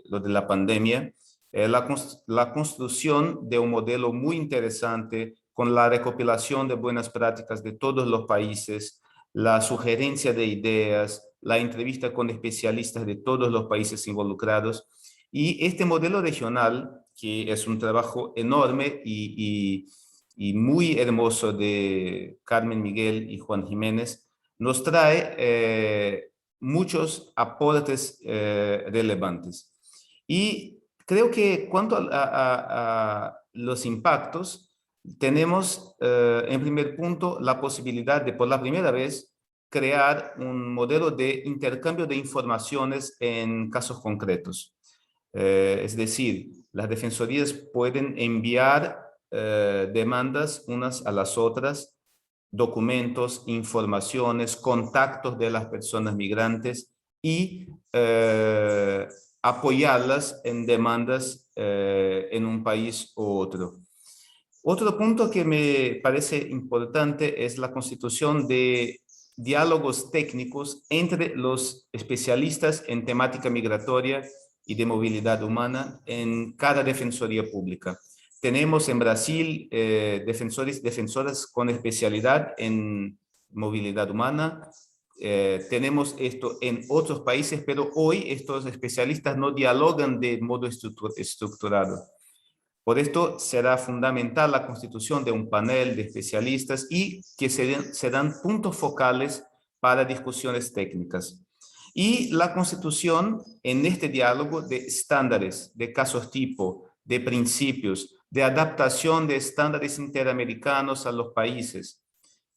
lo de la pandemia, la construcción de un modelo muy interesante con la recopilación de buenas prácticas de todos los países, la sugerencia de ideas, la entrevista con especialistas de todos los países involucrados. Y este modelo regional, que es un trabajo enorme y muy hermoso de Carmen Miguel y Juan Jiménez, nos trae muchos aportes relevantes. Y creo que cuanto a los impactos, tenemos en primer punto la posibilidad de por la primera vez crear un modelo de intercambio de informaciones en casos concretos. Es decir, las defensorías pueden enviar demandas unas a las otras, documentos, informaciones, contactos de las personas migrantes y apoyarlas en demandas en un país u otro. Otro punto que me parece importante es la constitución de diálogos técnicos entre los especialistas en temática migratoria y de movilidad humana en cada defensoría pública. Tenemos en Brasil defensoras con especialidad en movilidad humana. Tenemos esto en otros países, pero hoy estos especialistas no dialogan de modo estructurado. Por esto será fundamental la constitución de un panel de especialistas y que serán puntos focales para discusiones técnicas. Y la constitución en este diálogo de estándares, de casos tipo, de principios, de adaptación de estándares interamericanos a los países.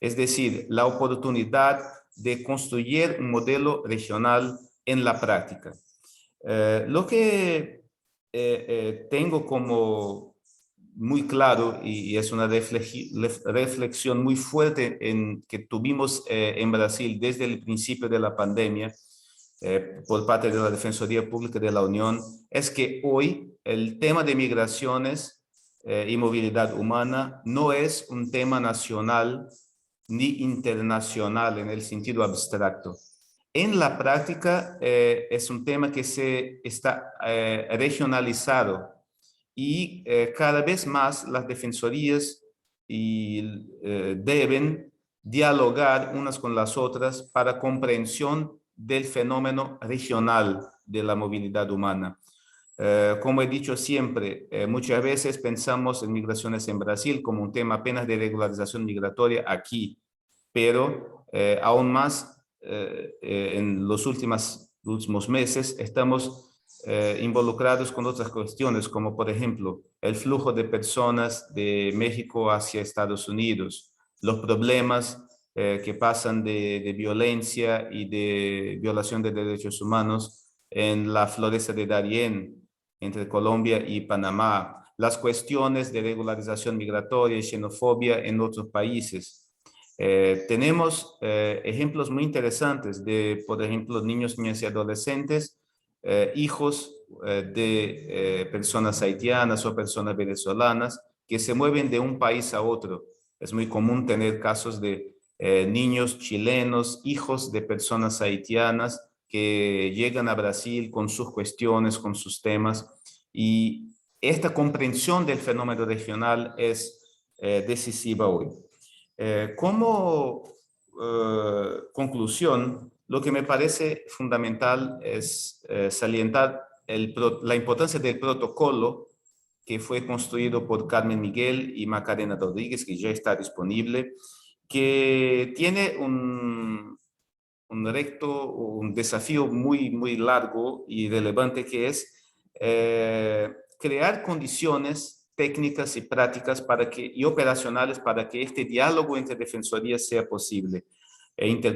Es decir, la oportunidad de construir un modelo regional en la práctica. Lo que tengo como muy claro y es una reflexión muy fuerte que tuvimos en Brasil desde el principio de la pandemia por parte de la Defensoría Pública de la Unión, es que hoy el tema de migraciones y movilidad humana no es un tema nacional ni internacional en el sentido abstracto. En la práctica es un tema que está regionalizado y cada vez más las defensorías deben dialogar unas con las otras para comprensión del fenómeno regional de la movilidad humana. Como he dicho siempre, muchas veces pensamos en migraciones en Brasil como un tema apenas de regularización migratoria aquí, pero aún más en los últimos meses estamos involucrados con otras cuestiones, como por ejemplo el flujo de personas de México hacia Estados Unidos, los problemas que pasan de violencia y de violación de derechos humanos en la floresta de Darién, entre Colombia y Panamá, las cuestiones de regularización migratoria y xenofobia en otros países. Tenemos ejemplos muy interesantes de, por ejemplo, niños, niñas y adolescentes, hijos de personas haitianas o personas venezolanas que se mueven de un país a otro. Es muy común tener casos de niños chilenos, hijos de personas haitianas que llegan a Brasil con sus cuestiones, con sus temas, y esta comprensión del fenómeno regional es decisiva hoy. Como conclusión, lo que me parece fundamental es salientar la importancia del protocolo que fue construido por Carmen Miguel y Macarena Rodríguez, que ya está disponible, que tiene un desafío muy largo y relevante, que es crear condiciones técnicas y prácticas y operacionales para que este diálogo entre defensorías sea posible,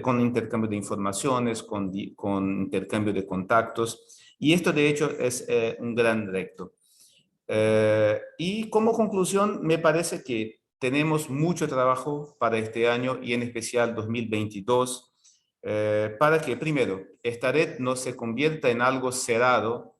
con intercambio de informaciones, con intercambio de contactos, y esto de hecho es un gran reto. Y como conclusión, me parece que tenemos mucho trabajo para este año y en especial 2022, para que primero esta red no se convierta en algo cerrado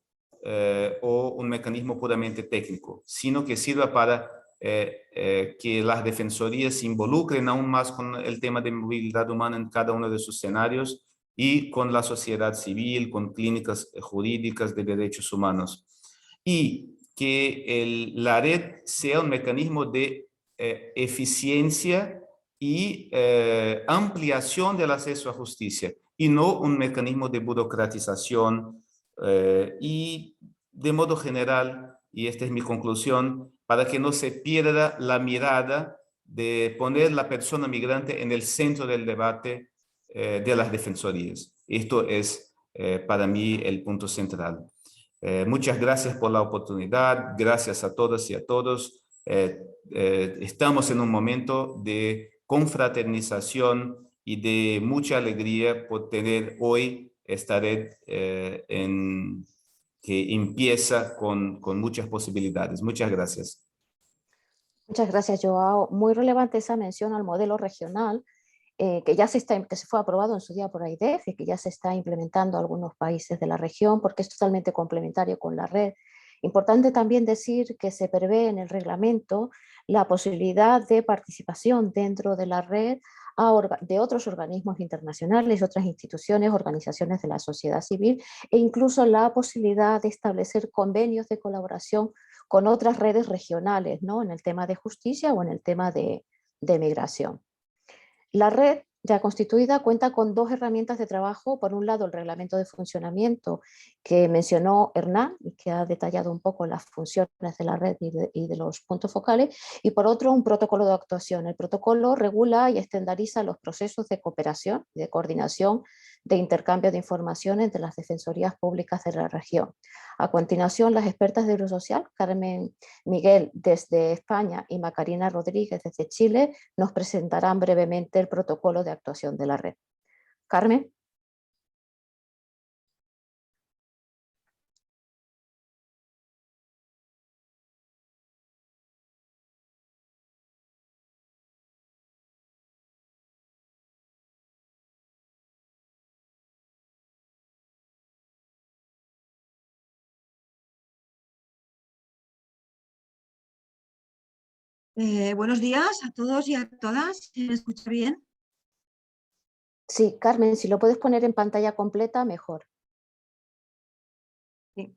o un mecanismo puramente técnico, sino que sirva para que las defensorías se involucren aún más con el tema de movilidad humana en cada uno de sus escenarios y con la sociedad civil, con clínicas jurídicas de derechos humanos. Y que la red sea un mecanismo de eficiencia y ampliación del acceso a justicia, y no un mecanismo de burocratización. Y de modo general, y esta es mi conclusión, para que no se pierda la mirada de poner la persona migrante en el centro del debate de las defensorías. Esto es para mí el punto central. Muchas gracias por la oportunidad, gracias a todas y a todos. Estamos en un momento de confraternización y de mucha alegría por tener hoy esta red que empieza con muchas posibilidades. Muchas gracias. Muchas gracias, Joao. Muy relevante esa mención al modelo regional que se fue aprobado en su día por AIDEF y que ya se está implementando en algunos países de la región, porque es totalmente complementario con la red. Importante también decir que se prevé en el reglamento la posibilidad de participación dentro de la red de otros organismos internacionales, otras instituciones, organizaciones de la sociedad civil, e incluso la posibilidad de establecer convenios de colaboración con otras redes regionales, ¿no?, en el tema de justicia o en el tema de migración. La red ya constituida cuenta con dos herramientas de trabajo. Por un lado, el reglamento de funcionamiento que mencionó Hernán y que ha detallado un poco las funciones de la red y de los puntos focales, y por otro, un protocolo de actuación. El protocolo regula y estandariza los procesos de cooperación y de coordinación de intercambio de información entre las defensorías públicas de la región. A continuación, las expertas de Eurosocial, Carmen Miguel desde España y Macarena Rodríguez desde Chile, nos presentarán brevemente el protocolo de actuación de la red. Carmen. Buenos días a todos y a todas. ¿Se me escucha bien? Sí, Carmen, si lo puedes poner en pantalla completa, mejor. Sí.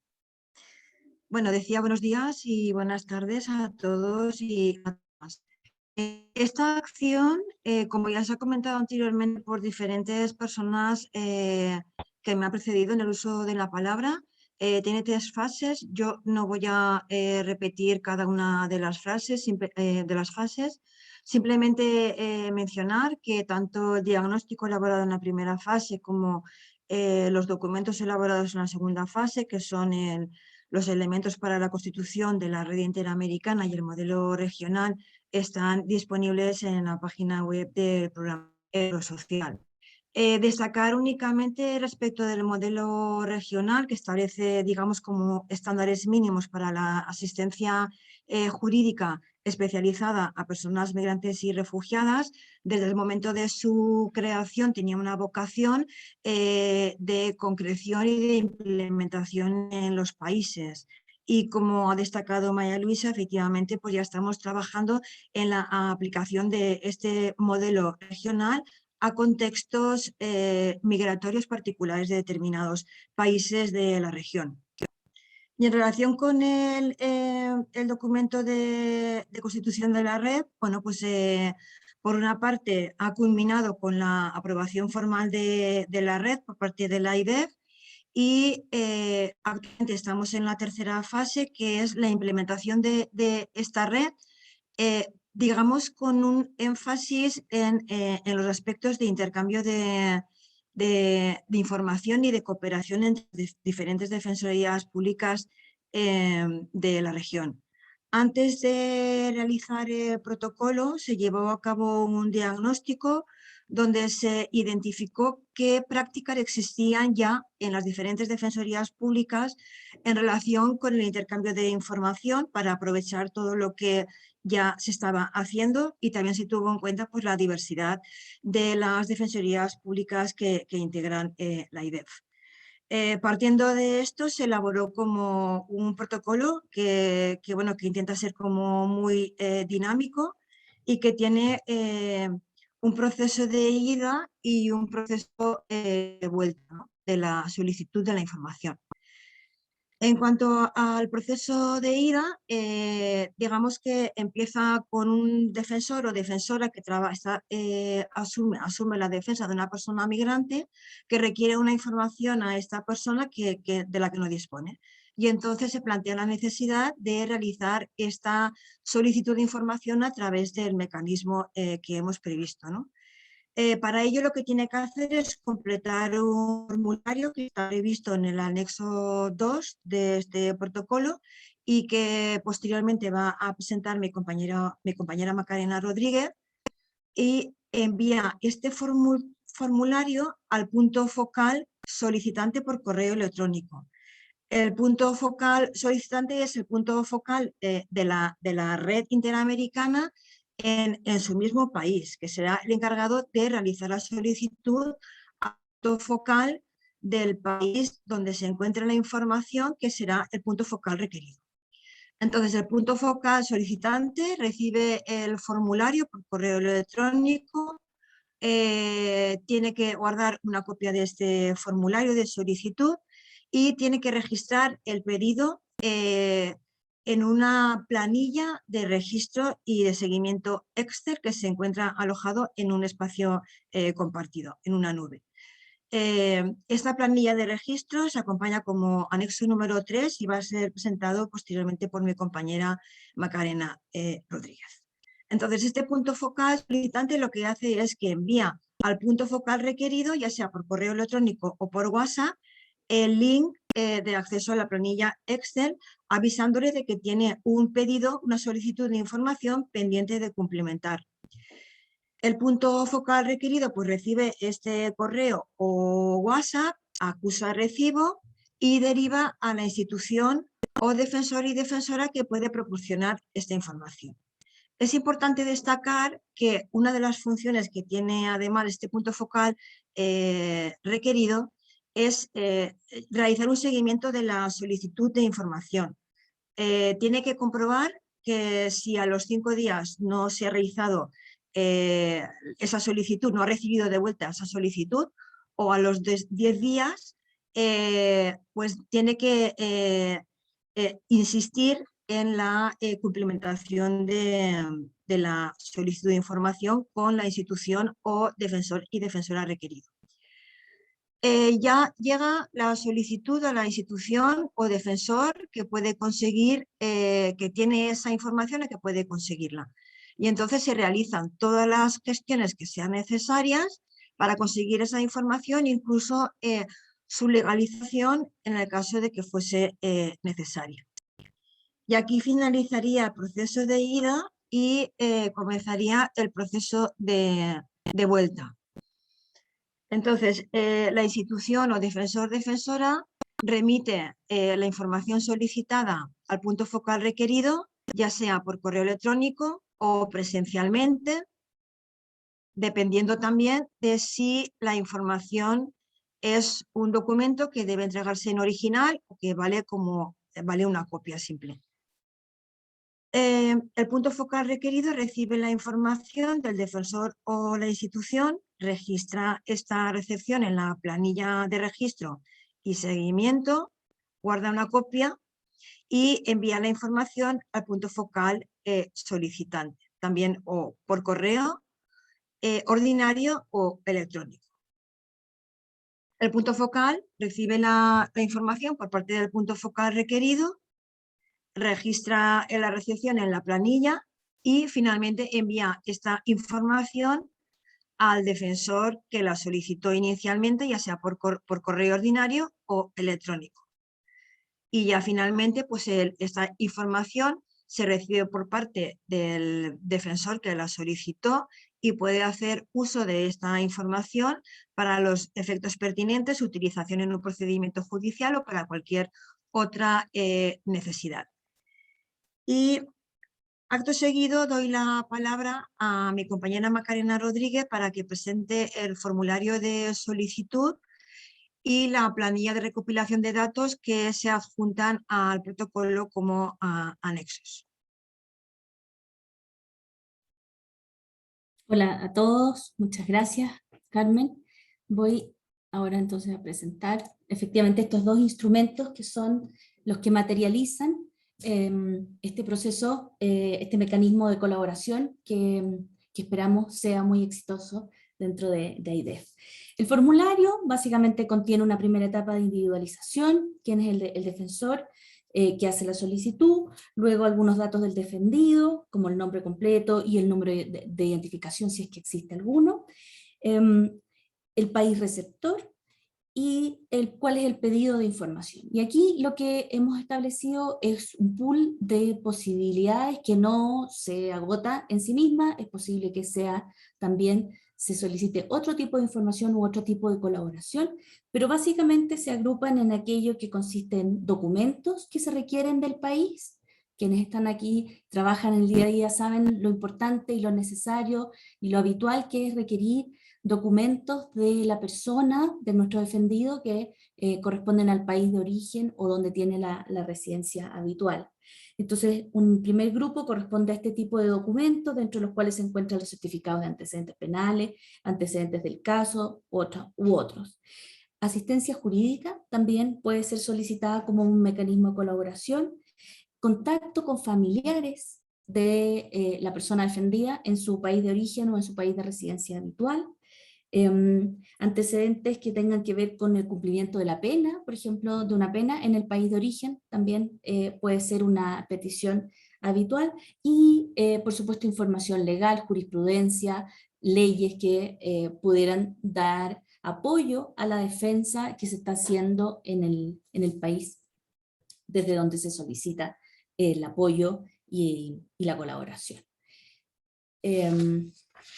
Bueno, decía buenos días y buenas tardes a todos y a todas. Esta acción, como ya se ha comentado anteriormente por diferentes personas que me han precedido en el uso de la palabra, tiene 3 fases. Yo no voy a repetir cada una de las fases, simplemente mencionar que tanto el diagnóstico elaborado en la primera fase como los documentos elaborados en la segunda fase, que son los elementos para la constitución de la red interamericana y el modelo regional, están disponibles en la página web del programa Eurosocial. Destacar únicamente respecto del modelo regional, que establece, digamos, como estándares mínimos para la asistencia jurídica especializada a personas migrantes y refugiadas. Desde el momento de su creación tenía una vocación de concreción y de implementación en los países. Y como ha destacado María Luisa, efectivamente, pues ya estamos trabajando en la aplicación de este modelo regional a contextos migratorios particulares de determinados países de la región. Y en relación con el documento de constitución de la red, bueno, pues por una parte ha culminado con la aprobación formal de la red por parte de la AIDEF y actualmente estamos en la tercera fase, que es la implementación de esta red, digamos, con un énfasis en los aspectos de intercambio de información y de cooperación entre diferentes defensorías públicas de la región. Antes de realizar el protocolo, se llevó a cabo un diagnóstico donde se identificó qué prácticas existían ya en las diferentes defensorías públicas en relación con el intercambio de información para aprovechar todo lo que ya se estaba haciendo, y también se tuvo en cuenta pues, la diversidad de las defensorías públicas que integran la AIDEF. Partiendo de esto, se elaboró como un protocolo que intenta ser como muy dinámico y que tiene un proceso de ida y un proceso de vuelta, ¿no?, de la solicitud de la información. En cuanto al proceso de ida, digamos que empieza con un defensor o defensora que asume la defensa de una persona migrante que requiere una información a esta persona de la que no dispone. Y entonces se plantea la necesidad de realizar esta solicitud de información a través del mecanismo que hemos previsto, ¿no? Para ello lo que tiene que hacer es completar un formulario que está previsto en el anexo 2 de este protocolo y que posteriormente va a presentar mi compañera Macarena Rodríguez, y envía este formulario al punto focal solicitante por correo electrónico. El punto focal solicitante es el punto focal de la red interamericana en su mismo país, que será el encargado de realizar la solicitud al punto focal del país donde se encuentra la información, que será el punto focal requerido. Entonces, el punto focal solicitante recibe el formulario por correo electrónico, tiene que guardar una copia de este formulario de solicitud y tiene que registrar el pedido en una planilla de registro y de seguimiento Excel que se encuentra alojado en un espacio compartido, en una nube. Esta planilla de registro se acompaña como anexo número 3 y va a ser presentado posteriormente por mi compañera Macarena Rodríguez. Entonces, este punto focal solicitante lo que hace es que envía al punto focal requerido, ya sea por correo electrónico o por WhatsApp, el link de acceso a la planilla Excel, avisándole de que tiene un pedido, una solicitud de información pendiente de cumplimentar. El punto focal requerido pues recibe este correo o WhatsApp, acusa recibo y deriva a la institución o defensor y defensora que puede proporcionar esta información. Es importante destacar que una de las funciones que tiene además este punto focal requerido es realizar un seguimiento de la solicitud de información. Tiene que comprobar que si a los 5 días no se ha realizado esa solicitud, no ha recibido de vuelta esa solicitud, o a los 10 días, pues tiene que insistir en la cumplimentación de la solicitud de información con la institución o defensor y defensora requerido. Ya llega la solicitud a la institución o defensor que puede conseguir, que tiene esa información y que puede conseguirla. Y entonces se realizan todas las gestiones que sean necesarias para conseguir esa información, incluso su legalización en el caso de que fuese necesario. Y aquí finalizaría el proceso de ida y comenzaría el proceso de vuelta. Entonces, la institución o defensor-defensora remite la información solicitada al punto focal requerido, ya sea por correo electrónico o presencialmente, dependiendo también de si la información es un documento que debe entregarse en original o que vale una copia simple. El punto focal requerido recibe la información del defensor o la institución, registra esta recepción en la planilla de registro y seguimiento, guarda una copia y envía la información al punto focal solicitante, también o por correo ordinario o electrónico. El punto focal recibe la información por parte del punto focal requerido, registra la recepción en la planilla y finalmente envía esta información al defensor que la solicitó inicialmente, ya sea por correo ordinario o electrónico. Y ya finalmente, pues esta información se recibe por parte del defensor que la solicitó y puede hacer uso de esta información para los efectos pertinentes, utilización en un procedimiento judicial o para cualquier otra necesidad. Y acto seguido doy la palabra a mi compañera Macarena Rodríguez para que presente el formulario de solicitud y la planilla de recopilación de datos que se adjuntan al protocolo como anexos. Hola a todos, muchas gracias, Carmen. Voy ahora entonces a presentar efectivamente estos dos instrumentos que son los que materializan este proceso, este mecanismo de colaboración que esperamos sea muy exitoso dentro de AIDEF. El formulario básicamente contiene una primera etapa de individualización, quién es el defensor que hace la solicitud, luego algunos datos del defendido, como el nombre completo y el número de identificación si es que existe alguno, el país receptor, y cuál es el pedido de información. Y aquí lo que hemos establecido es un pool de posibilidades que no se agota en sí misma, es posible que también se solicite otro tipo de información u otro tipo de colaboración, pero básicamente se agrupan en aquello que consiste en documentos que se requieren del país. Quienes están aquí, trabajan el día a día, saben lo importante y lo necesario y lo habitual que es requerir documentos de la persona, de nuestro defendido, que corresponden al país de origen o donde tiene la residencia habitual. Entonces, un primer grupo corresponde a este tipo de documentos, dentro de los cuales se encuentran los certificados de antecedentes penales, antecedentes del caso, u otros. Asistencia jurídica también puede ser solicitada como un mecanismo de colaboración. Contacto con familiares de la persona defendida en su país de origen o en su país de residencia habitual. Antecedentes que tengan que ver con el cumplimiento de la pena, por ejemplo, de una pena en el país de origen, también puede ser una petición habitual, y por supuesto información legal, jurisprudencia, leyes que pudieran dar apoyo a la defensa que se está haciendo en el país desde donde se solicita el apoyo y la colaboración.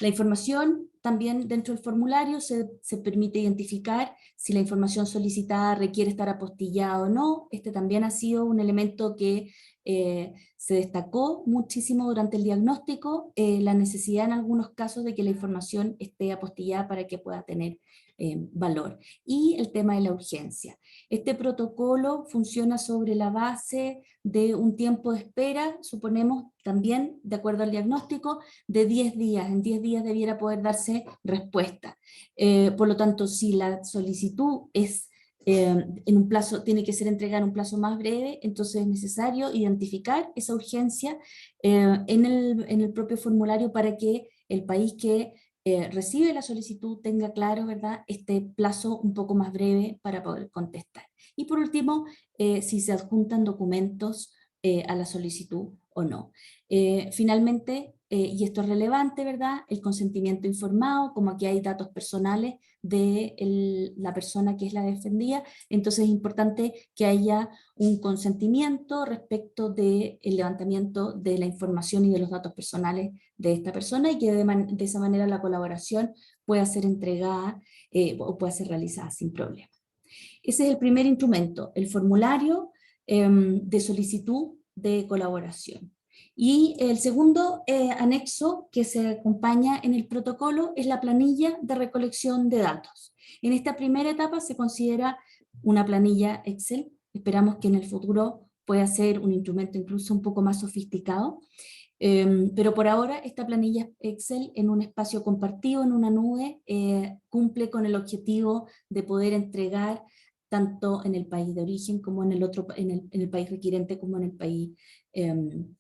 La información también dentro del formulario se permite identificar si la información solicitada requiere estar apostillada o no. Este también ha sido un elemento que se destacó muchísimo durante el diagnóstico, la necesidad en algunos casos de que la información esté apostillada para que pueda tener valor. Y el tema de la urgencia. Este protocolo funciona sobre la base de un tiempo de espera, suponemos también, de acuerdo al diagnóstico, de 10 días. En 10 días debiera poder darse respuesta. Por lo tanto, si la solicitud es en un plazo, tiene que ser entregada en un plazo más breve, entonces es necesario identificar esa urgencia en el propio formulario para que el país que recibe la solicitud tenga claro, ¿verdad?, este plazo un poco más breve para poder contestar. Y por último, si se adjuntan documentos a la solicitud o no. Finalmente, y esto es relevante, ¿verdad? El consentimiento informado, como aquí hay datos personales de la persona que es la defendida, entonces es importante que haya un consentimiento respecto del levantamiento de la información y de los datos personales de esta persona, y que de esa manera la colaboración pueda ser entregada o pueda ser realizada sin problema. Ese es el primer instrumento, el formulario de solicitud de colaboración. Y el segundo anexo que se acompaña en el protocolo es la planilla de recolección de datos. En esta primera etapa se considera una planilla Excel, esperamos que en el futuro pueda ser un instrumento incluso un poco más sofisticado, pero por ahora esta planilla Excel en un espacio compartido, en una nube, cumple con el objetivo de poder entregar tanto en el país de origen como en el país requirente como en el país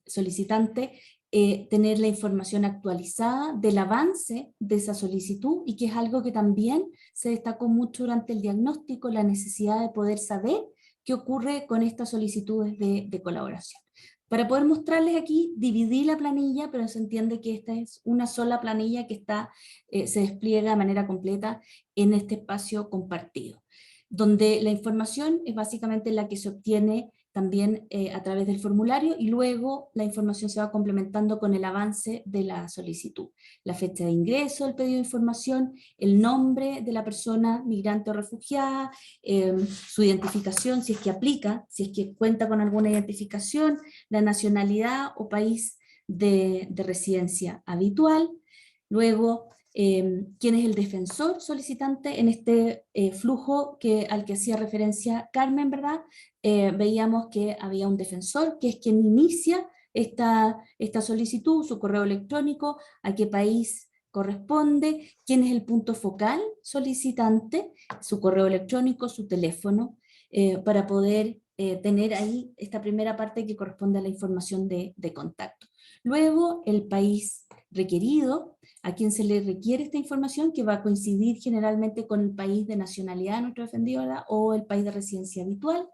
solicitante, tener la información actualizada del avance de esa solicitud, y que es algo que también se destacó mucho durante el diagnóstico, la necesidad de poder saber qué ocurre con estas solicitudes de colaboración. Para poder mostrarles aquí, dividí la planilla, pero se entiende que esta es una sola planilla que se despliega de manera completa en este espacio compartido, donde la información es básicamente la que se obtiene también a través del formulario, y luego la información se va complementando con el avance de la solicitud. La fecha de ingreso del pedido de información, el nombre de la persona migrante o refugiada, su identificación si es que aplica, si es que cuenta con alguna identificación, la nacionalidad o país de residencia habitual, luego quién es el defensor solicitante en este flujo al que hacía referencia Carmen, ¿verdad? Veíamos que había un defensor que es quien inicia esta solicitud, su correo electrónico, a qué país corresponde, quién es el punto focal solicitante, su correo electrónico, su teléfono, para poder tener ahí esta primera parte que corresponde a la información de contacto. Luego, el país requerido, a quien se le requiere esta información, que va a coincidir generalmente con el país de nacionalidad de nuestro defendido o el país de residencia habitual,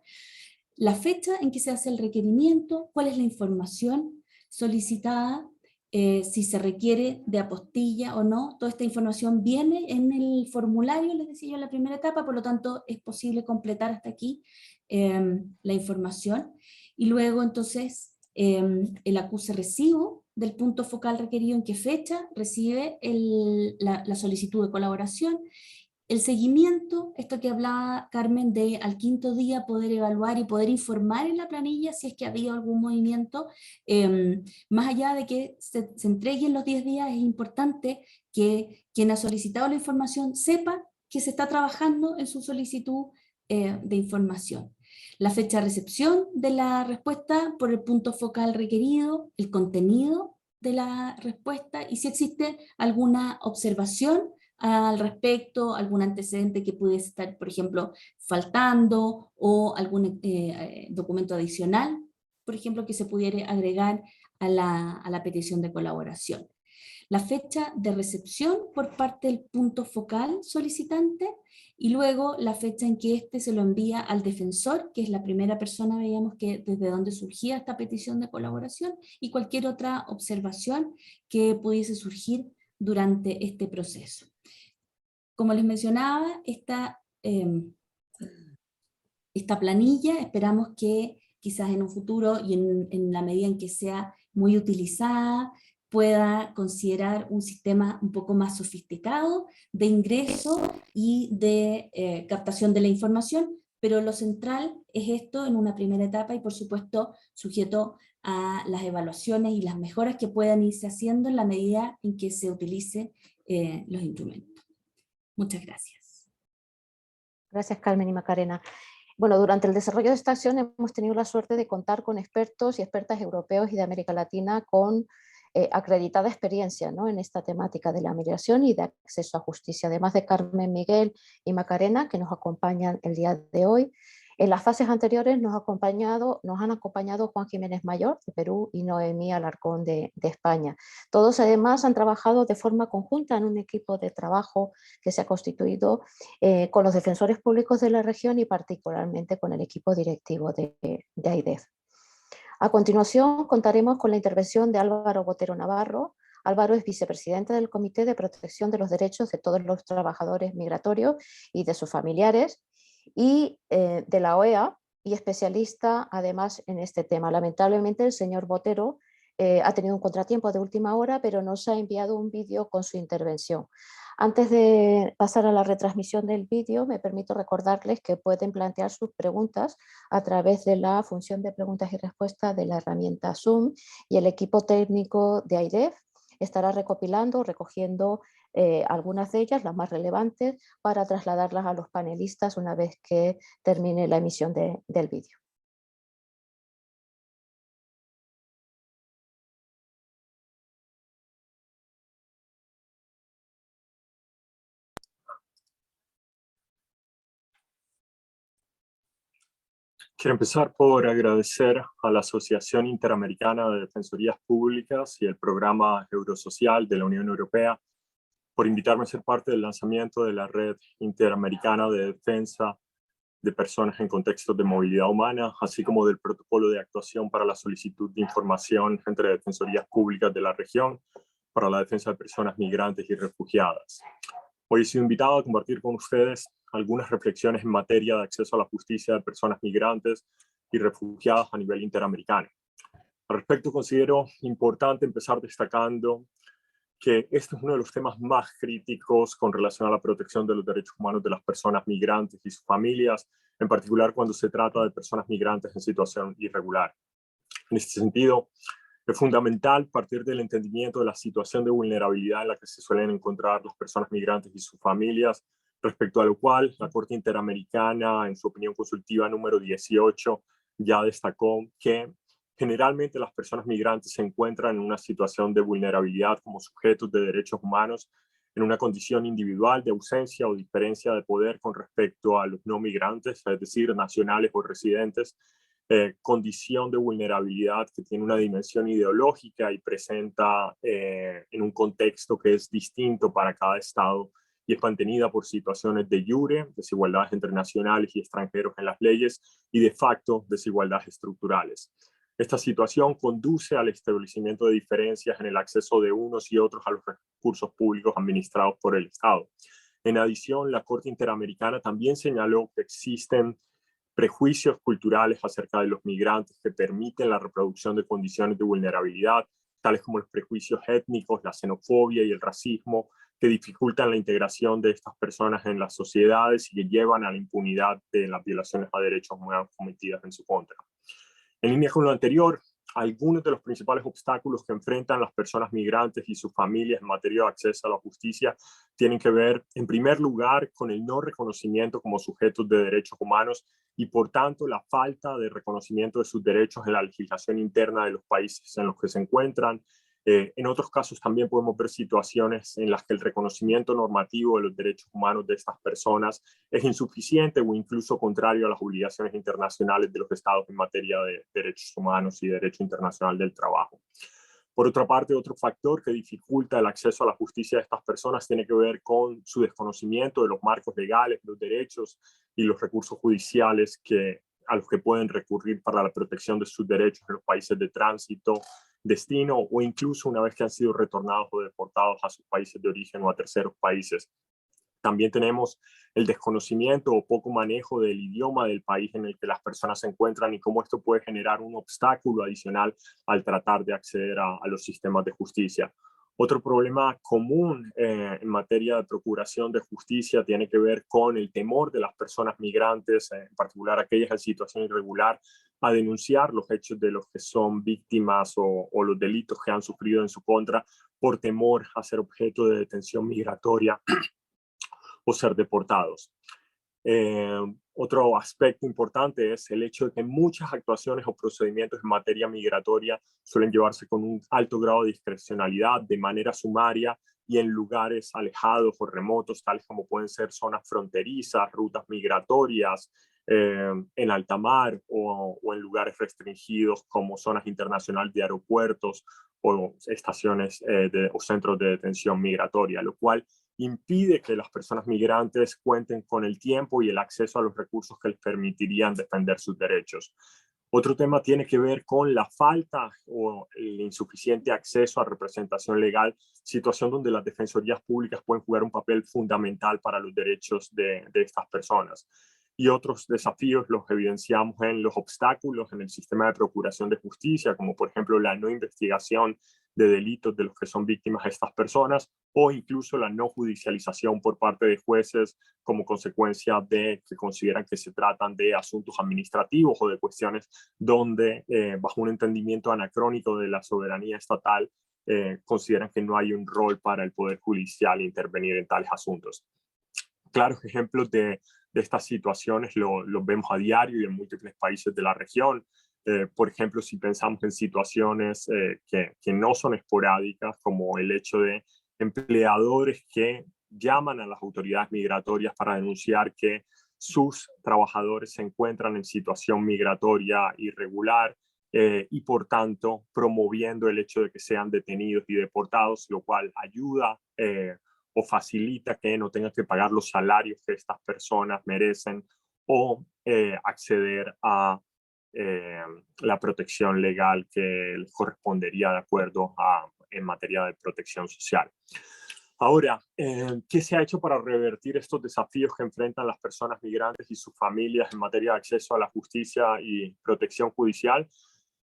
la fecha en que se hace el requerimiento, cuál es la información solicitada, si se requiere de apostilla o no. Toda esta información viene en el formulario, les decía yo, en la primera etapa, por lo tanto es posible completar hasta aquí la información. Y luego entonces el acuse recibo del punto focal requerido, en qué fecha recibe la solicitud de colaboración. El seguimiento, esto que hablaba Carmen de al quinto día poder evaluar y poder informar en la planilla si es que ha habido algún movimiento, más allá de que se entreguen los 10 días, es importante que quien ha solicitado la información sepa que se está trabajando en su solicitud de información. La fecha de recepción de la respuesta por el punto focal requerido, el contenido de la respuesta y si existe alguna observación al respecto, algún antecedente que pudiese estar, por ejemplo, faltando, o algún documento adicional, por ejemplo, que se pudiera agregar a la petición de colaboración. La fecha de recepción por parte del punto focal solicitante, y luego la fecha en que éste se lo envía al defensor, que es la primera persona, veíamos que desde donde surgía esta petición de colaboración, y cualquier otra observación que pudiese surgir durante este proceso. Como les mencionaba, esta planilla esperamos que quizás en un futuro y en la medida en que sea muy utilizada, pueda considerar un sistema un poco más sofisticado de ingreso y de captación de la información, pero lo central es esto en una primera etapa y por supuesto sujeto a las evaluaciones y las mejoras que puedan irse haciendo en la medida en que se utilicen los instrumentos. Muchas gracias. Gracias, Carmen y Macarena. Bueno, durante el desarrollo de esta acción hemos tenido la suerte de contar con expertos y expertas europeos y de América Latina con acreditada experiencia, ¿no?, en esta temática de la migración y de acceso a justicia, además de Carmen, Miguel y Macarena, que nos acompañan el día de hoy. En las fases anteriores nos han acompañado Juan Jiménez Mayor, de Perú, y Noemí Alarcón, de España. Todos además han trabajado de forma conjunta en un equipo de trabajo que se ha constituido con los defensores públicos de la región y particularmente con el equipo directivo de AIDEF. A continuación contaremos con la intervención de Álvaro Botero Navarro, Álvaro es vicepresidente del Comité de Protección de los Derechos de todos los trabajadores migratorios y de sus familiares y de la OEA, y especialista además en este tema. Lamentablemente el señor Botero ha tenido un contratiempo de última hora, pero nos ha enviado un vídeo con su intervención. Antes de pasar a la retransmisión del vídeo, me permito recordarles que pueden plantear sus preguntas a través de la función de preguntas y respuestas de la herramienta Zoom, y el equipo técnico de AIDEF estará recopilando, recogiendo algunas de ellas, las más relevantes, para trasladarlas a los panelistas una vez que termine la emisión del vídeo. Quiero empezar por agradecer a la Asociación Interamericana de Defensorías Públicas y el Programa Eurosocial de la Unión Europea por invitarme a ser parte del lanzamiento de la Red Interamericana de Defensa de Personas en Contextos de Movilidad Humana, así como del Protocolo de Actuación para la Solicitud de Información entre Defensorías Públicas de la región para la defensa de personas migrantes y refugiadas. Hoy he sido invitado a compartir con ustedes algunas reflexiones en materia de acceso a la justicia de personas migrantes y refugiadas a nivel interamericano. Al respecto, considero importante empezar destacando que este es uno de los temas más críticos con relación a la protección de los derechos humanos de las personas migrantes y sus familias, en particular cuando se trata de personas migrantes en situación irregular. En este sentido, es fundamental partir del entendimiento de la situación de vulnerabilidad en la que se suelen encontrar las personas migrantes y sus familias, respecto a lo cual la Corte Interamericana, en su opinión consultiva número 18, ya destacó que generalmente las personas migrantes se encuentran en una situación de vulnerabilidad como sujetos de derechos humanos, en una condición individual de ausencia o diferencia de poder con respecto a los no migrantes, es decir, nacionales o residentes, condición de vulnerabilidad que tiene una dimensión ideológica y presenta en un contexto que es distinto para cada estado y es mantenida por situaciones de jure, desigualdades entre nacionales y extranjeros en las leyes, y de facto desigualdades estructurales. Esta situación conduce al establecimiento de diferencias en el acceso de unos y otros a los recursos públicos administrados por el Estado. En adición, la Corte Interamericana también señaló que existen prejuicios culturales acerca de los migrantes que permiten la reproducción de condiciones de vulnerabilidad, tales como los prejuicios étnicos, la xenofobia y el racismo, que dificultan la integración de estas personas en las sociedades y que llevan a la impunidad de las violaciones a derechos humanos cometidas en su contra. En línea con lo anterior, algunos de los principales obstáculos que enfrentan las personas migrantes y sus familias en materia de acceso a la justicia tienen que ver, en primer lugar, con el no reconocimiento como sujetos de derechos humanos y, por tanto, la falta de reconocimiento de sus derechos en la legislación interna de los países en los que se encuentran. En otros casos también podemos ver situaciones en las que el reconocimiento normativo de los derechos humanos de estas personas es insuficiente o incluso contrario a las obligaciones internacionales de los estados en materia de derechos humanos y derecho internacional del trabajo. Por otra parte, otro factor que dificulta el acceso a la justicia de estas personas tiene que ver con su desconocimiento de los marcos legales, los derechos y los recursos judiciales a los que pueden recurrir para la protección de sus derechos en los países de tránsito, destino o incluso una vez que han sido retornados o deportados a sus países de origen o a terceros países. También tenemos el desconocimiento o poco manejo del idioma del país en el que las personas se encuentran y cómo esto puede generar un obstáculo adicional al tratar de acceder a los sistemas de justicia. Otro problema común en materia de procuración de justicia tiene que ver con el temor de las personas migrantes, en particular aquellas en situación irregular, a denunciar los hechos de los que son víctimas o los delitos que han sufrido en su contra por temor a ser objeto de detención migratoria o ser deportados. Otro aspecto importante es el hecho de que muchas actuaciones o procedimientos en materia migratoria suelen llevarse con un alto grado de discrecionalidad, de manera sumaria y en lugares alejados o remotos, tales como pueden ser zonas fronterizas, rutas migratorias, en alta mar o en lugares restringidos como zonas internacionales de aeropuertos o estaciones o centros de detención migratoria, lo cual impide que las personas migrantes cuenten con el tiempo y el acceso a los recursos que les permitirían defender sus derechos. Otro tema tiene que ver con la falta o el insuficiente acceso a representación legal, situación donde las defensorías públicas pueden jugar un papel fundamental para los derechos de estas personas. Y otros desafíos los evidenciamos en los obstáculos en el sistema de procuración de justicia, como por ejemplo la no investigación de delitos de los que son víctimas estas personas, o incluso la no judicialización por parte de jueces como consecuencia de que consideran que se tratan de asuntos administrativos o de cuestiones donde, bajo un entendimiento anacrónico de la soberanía estatal, consideran que no hay un rol para el Poder Judicial intervenir en tales asuntos. Claros ejemplos de estas situaciones los vemos a diario y en múltiples países de la región. Por ejemplo, si pensamos en situaciones que no son esporádicas, como el hecho de empleadores que llaman a las autoridades migratorias para denunciar que sus trabajadores se encuentran en situación migratoria irregular y por tanto promoviendo el hecho de que sean detenidos y deportados, lo cual ayuda o facilita que no tengan que pagar los salarios que estas personas merecen o acceder a la protección legal que les correspondería de acuerdo en materia de protección social. Ahora, ¿qué se ha hecho para revertir estos desafíos que enfrentan las personas migrantes y sus familias en materia de acceso a la justicia y protección judicial?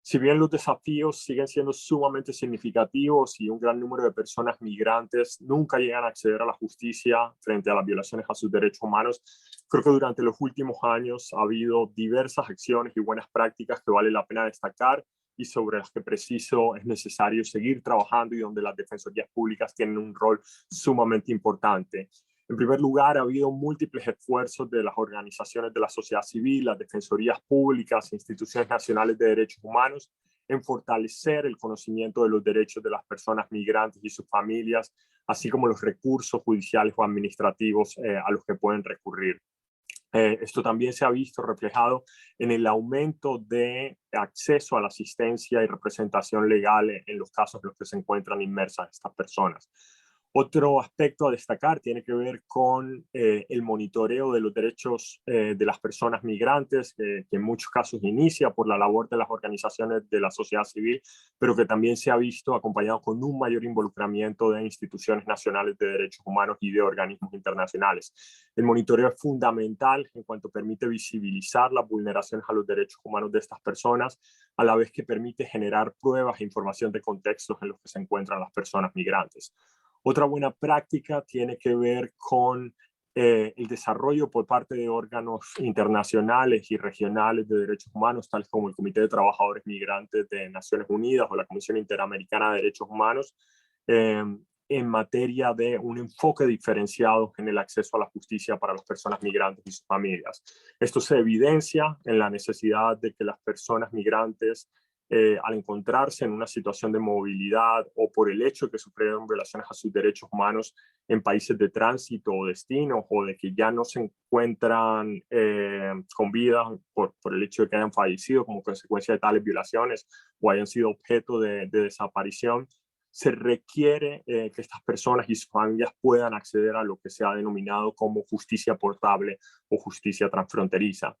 Si bien los desafíos siguen siendo sumamente significativos y un gran número de personas migrantes nunca llegan a acceder a la justicia frente a las violaciones a sus derechos humanos, creo que durante los últimos años ha habido diversas acciones y buenas prácticas que vale la pena destacar y sobre las que es necesario seguir trabajando y donde las defensorías públicas tienen un rol sumamente importante. En primer lugar, ha habido múltiples esfuerzos de las organizaciones de la sociedad civil, las defensorías públicas, instituciones nacionales de derechos humanos, en fortalecer el conocimiento de los derechos de las personas migrantes y sus familias, así como los recursos judiciales o administrativos a los que pueden recurrir. Esto también se ha visto reflejado en el aumento de acceso a la asistencia y representación legal en los casos en los que se encuentran inmersas estas personas. Otro aspecto a destacar tiene que ver con el monitoreo de los derechos de las personas migrantes, que en muchos casos inicia por la labor de las organizaciones de la sociedad civil, pero que también se ha visto acompañado con un mayor involucramiento de instituciones nacionales de derechos humanos y de organismos internacionales. El monitoreo es fundamental en cuanto permite visibilizar las vulneraciones a los derechos humanos de estas personas, a la vez que permite generar pruebas e información de contextos en los que se encuentran las personas migrantes. Otra buena práctica tiene que ver con el desarrollo por parte de órganos internacionales y regionales de derechos humanos, tales como el Comité de Trabajadores Migrantes de Naciones Unidas o la Comisión Interamericana de Derechos Humanos, en materia de un enfoque diferenciado en el acceso a la justicia para las personas migrantes y sus familias. Esto se evidencia en la necesidad de que las personas migrantes al encontrarse en una situación de movilidad o por el hecho de que sufrieron violaciones a sus derechos humanos en países de tránsito o destino, o de que ya no se encuentran con vida por el hecho de que hayan fallecido como consecuencia de tales violaciones o hayan sido objeto de desaparición, se requiere que estas personas y sus familias puedan acceder a lo que se ha denominado como justicia portable o justicia transfronteriza.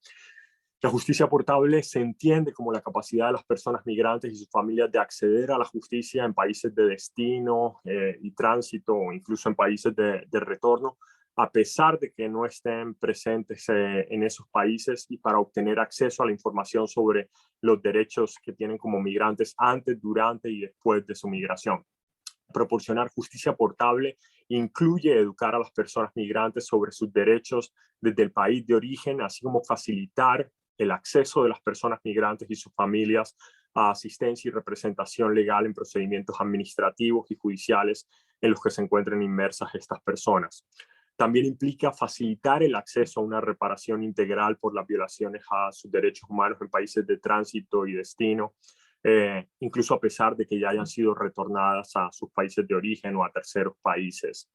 La justicia portable se entiende como la capacidad de las personas migrantes y sus familias de acceder a la justicia en países de destino y tránsito o incluso en países de retorno, a pesar de que no estén presentes en esos países, y para obtener acceso a la información sobre los derechos que tienen como migrantes antes, durante y después de su migración. Proporcionar justicia portable incluye educar a las personas migrantes sobre sus derechos desde el país de origen, así como facilitar el acceso de las personas migrantes y sus familias a asistencia y representación legal en procedimientos administrativos y judiciales en los que se encuentren inmersas estas personas. También implica facilitar el acceso a una reparación integral por las violaciones a sus derechos humanos en países de tránsito y destino, incluso a pesar de que ya hayan sido retornadas a sus países de origen o a terceros países.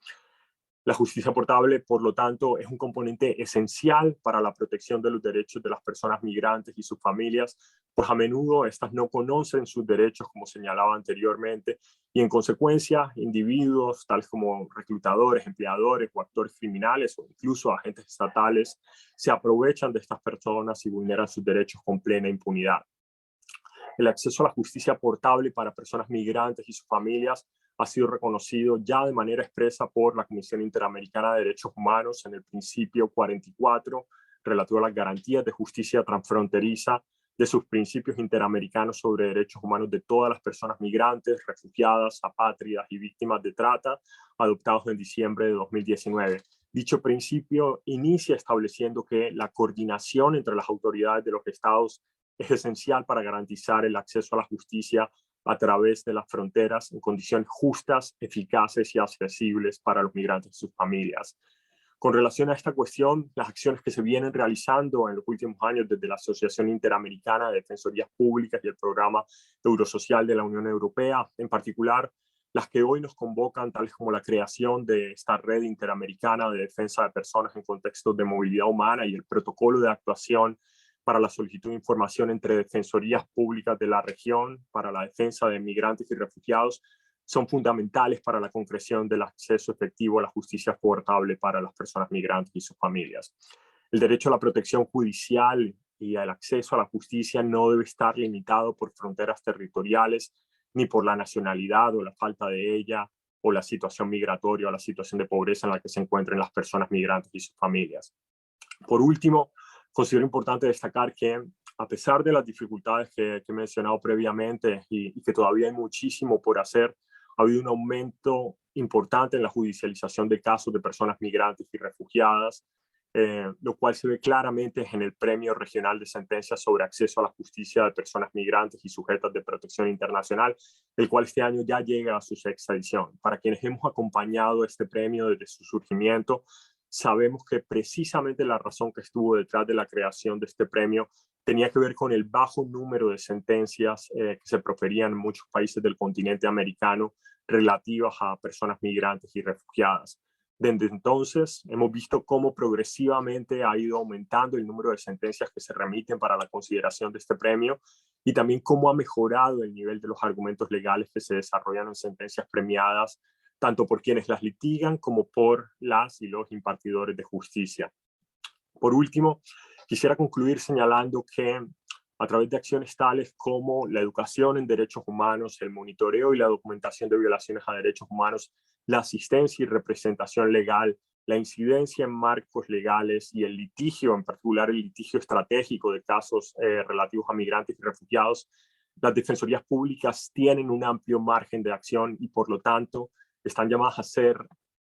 La justicia portable, por lo tanto, es un componente esencial para la protección de los derechos de las personas migrantes y sus familias, pues a menudo estas no conocen sus derechos, como señalaba anteriormente, y en consecuencia individuos tales como reclutadores, empleadores o actores criminales o incluso agentes estatales se aprovechan de estas personas y vulneran sus derechos con plena impunidad. El acceso a la justicia portable para personas migrantes y sus familias ha sido reconocido ya de manera expresa por la Comisión Interamericana de Derechos Humanos en el principio 44, relativo a las garantías de justicia transfronteriza de sus principios interamericanos sobre derechos humanos de todas las personas migrantes, refugiadas, apátridas y víctimas de trata, adoptados en diciembre de 2019. Dicho principio inicia estableciendo que la coordinación entre las autoridades de los estados es esencial para garantizar el acceso a la justicia a través de las fronteras en condiciones justas, eficaces y accesibles para los migrantes y sus familias. Con relación a esta cuestión, las acciones que se vienen realizando en los últimos años desde la Asociación Interamericana de Defensorías Públicas y el Programa Eurosocial de la Unión Europea, en particular las que hoy nos convocan, tales como la creación de esta red interamericana de defensa de personas en contextos de movilidad humana y el protocolo de actuación para la solicitud de información entre defensorías públicas de la región para la defensa de migrantes y refugiados, son fundamentales para la concreción del acceso efectivo a la justicia portable para las personas migrantes y sus familias. El derecho a la protección judicial y al acceso a la justicia no debe estar limitado por fronteras territoriales, ni por la nacionalidad o la falta de ella, o la situación migratoria o la situación de pobreza en la que se encuentran las personas migrantes y sus familias. Por último, considero importante destacar que, a pesar de las dificultades que he mencionado previamente y que todavía hay muchísimo por hacer, ha habido un aumento importante en la judicialización de casos de personas migrantes y refugiadas, lo cual se ve claramente en el Premio Regional de Sentencias sobre Acceso a la Justicia de Personas Migrantes y Sujetas de Protección Internacional, el cual este año ya llega a su 6ª edición. Para quienes hemos acompañado este premio desde su surgimiento, sabemos que precisamente la razón que estuvo detrás de la creación de este premio tenía que ver con el bajo número de sentencias que se proferían en muchos países del continente americano relativas a personas migrantes y refugiadas. Desde entonces hemos visto cómo progresivamente ha ido aumentando el número de sentencias que se remiten para la consideración de este premio y también cómo ha mejorado el nivel de los argumentos legales que se desarrollan en sentencias premiadas, tanto por quienes las litigan como por las y los impartidores de justicia. Por último, quisiera concluir señalando que a través de acciones tales como la educación en derechos humanos, el monitoreo y la documentación de violaciones a derechos humanos, la asistencia y representación legal, la incidencia en marcos legales y el litigio, en particular el litigio estratégico de casos relativos a migrantes y refugiados, las defensorías públicas tienen un amplio margen de acción y por lo tanto están llamadas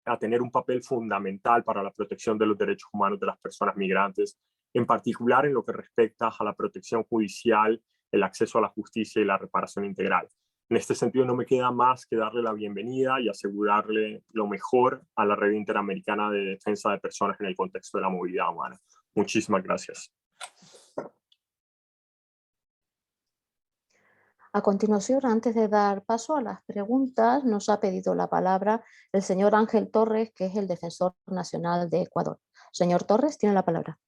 a tener un papel fundamental para la protección de los derechos humanos de las personas migrantes, en particular en lo que respecta a la protección judicial, el acceso a la justicia y la reparación integral. En este sentido, no me queda más que darle la bienvenida y asegurarle lo mejor a la Red Interamericana de Defensa de Personas en el contexto de la movilidad humana. Muchísimas gracias. A continuación, antes de dar paso a las preguntas, nos ha pedido la palabra el señor Ángel Torres, que es el Defensor Nacional de Ecuador. Señor Torres, tiene la palabra.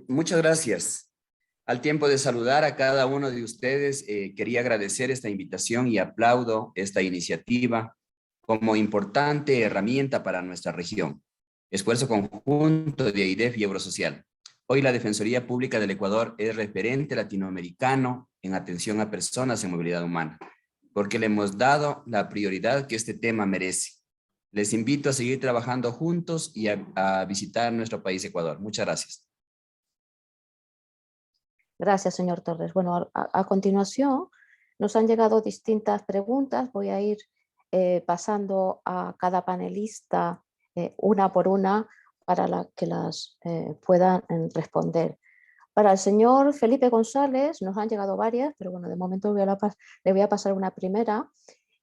Muchas gracias. Al tiempo de saludar a cada uno de ustedes, quería agradecer esta invitación y aplaudo esta iniciativa como importante herramienta para nuestra región. Esfuerzo conjunto de AIDEF y Eurosocial. Hoy la Defensoría Pública del Ecuador es referente latinoamericano en atención a personas en movilidad humana, porque le hemos dado la prioridad que este tema merece. Les invito a seguir trabajando juntos y a visitar nuestro país Ecuador. Muchas gracias. Gracias, señor Torres. Bueno, a continuación nos han llegado distintas preguntas. Voy a ir pasando a cada panelista una por una para que las puedan responder. Para el señor Felipe González nos han llegado varias, pero bueno, de momento le voy a pasar una primera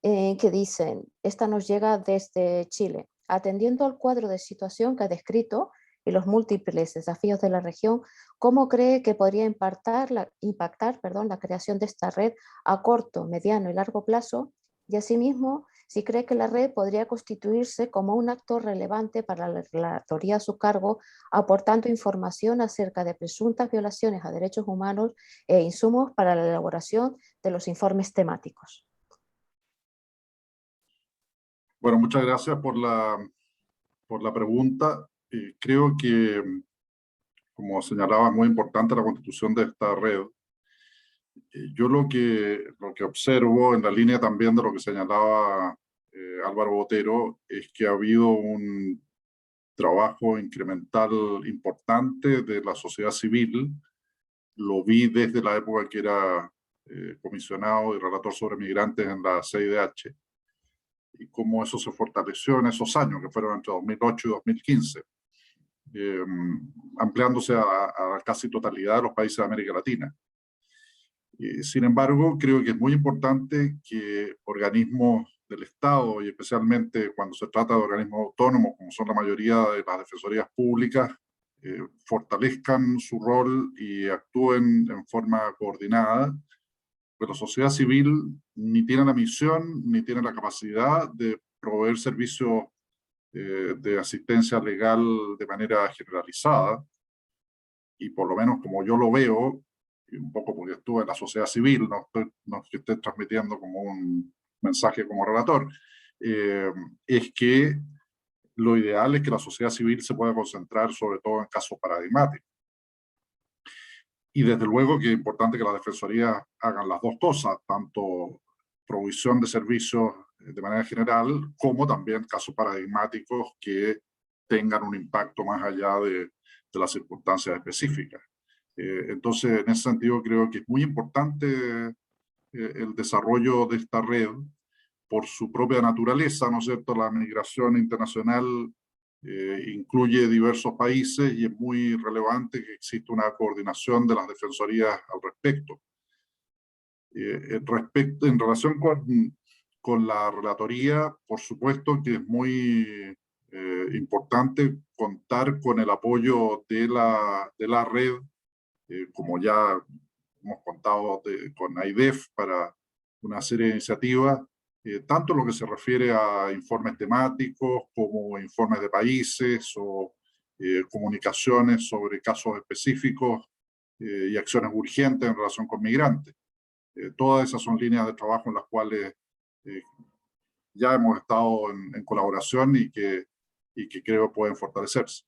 que dicen, esta nos llega desde Chile. Atendiendo al cuadro de situación que ha descrito y los múltiples desafíos de la región, ¿cómo cree que podría impactar la creación de esta red a corto, mediano y largo plazo? Y asimismo, si cree que la red podría constituirse como un actor relevante para la relatoría a su cargo, aportando información acerca de presuntas violaciones a derechos humanos e insumos para la elaboración de los informes temáticos. Bueno, muchas gracias por por la pregunta. Creo que, como señalaba, es muy importante la constitución de esta red. Yo lo que observo, en la línea también de lo que señalaba Álvaro Botero, es que ha habido un trabajo incremental importante de la sociedad civil. Lo vi desde la época que era comisionado y relator sobre migrantes en la CIDH, y cómo eso se fortaleció en esos años, que fueron entre 2008 y 2015, ampliándose a casi totalidad de los países de América Latina. Sin embargo, creo que es muy importante que organismos del Estado, y especialmente cuando se trata de organismos autónomos, como son la mayoría de las defensorías públicas, fortalezcan su rol y actúen en forma coordinada, porque la sociedad civil ni tiene la misión ni tiene la capacidad de proveer servicios de asistencia legal de manera generalizada, y por lo menos como yo lo veo, y un poco porque estuve en la sociedad civil, no es que esté transmitiendo como un mensaje como relator, es que lo ideal es que la sociedad civil se pueda concentrar sobre todo en casos paradigmáticos. Y desde luego que es importante que las defensorías hagan las dos cosas, tanto provisión de servicios de manera general, como también casos paradigmáticos que tengan un impacto más allá de las circunstancias específicas. Entonces, en ese sentido, creo que es muy importante el desarrollo de esta red por su propia naturaleza, ¿no es cierto? La migración internacional incluye diversos países y es muy relevante que exista una coordinación de las defensorías al respecto. En relación con la relatoría, por supuesto que es muy importante contar con el apoyo de la red, como ya hemos contado con AIDEF para una serie de iniciativas, tanto en lo que se refiere a informes temáticos como informes de países o comunicaciones sobre casos específicos y acciones urgentes en relación con migrantes. Todas esas son líneas de trabajo en las cuales ya hemos estado en colaboración y que creo pueden fortalecerse.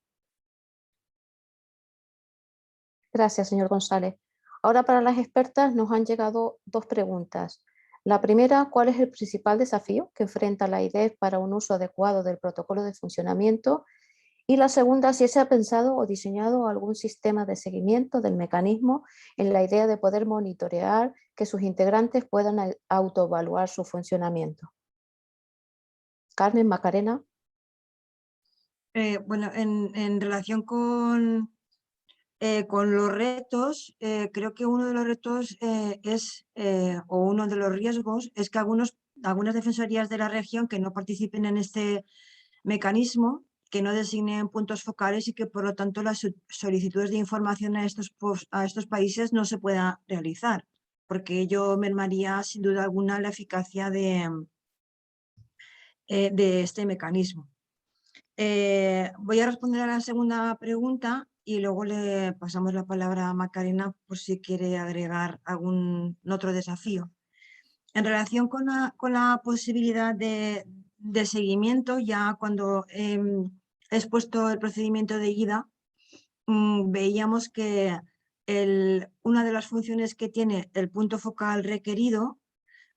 Gracias, señor González. Ahora, para las expertas nos han llegado dos preguntas. La primera, ¿cuál es el principal desafío que enfrenta la AIDEF para un uso adecuado del protocolo de funcionamiento? Y la segunda, si se ha pensado o diseñado algún sistema de seguimiento del mecanismo en la idea de poder monitorear que sus integrantes puedan autoevaluar su funcionamiento. Carmen, Macarena. Bueno, en relación con los retos, creo que uno de los retos o uno de los riesgos es que algunas defensorías de la región que no participen en este mecanismo, que no designen puntos focales y que por lo tanto las solicitudes de información a estos países no se puedan realizar, porque ello mermaría sin duda alguna la eficacia de este mecanismo. Voy a responder a la segunda pregunta y luego le pasamos la palabra a Macarena por si quiere agregar algún otro desafío. En relación con la posibilidad de seguimiento, ya cuando he expuesto el procedimiento de guía, veíamos que una de las funciones que tiene el punto focal requerido,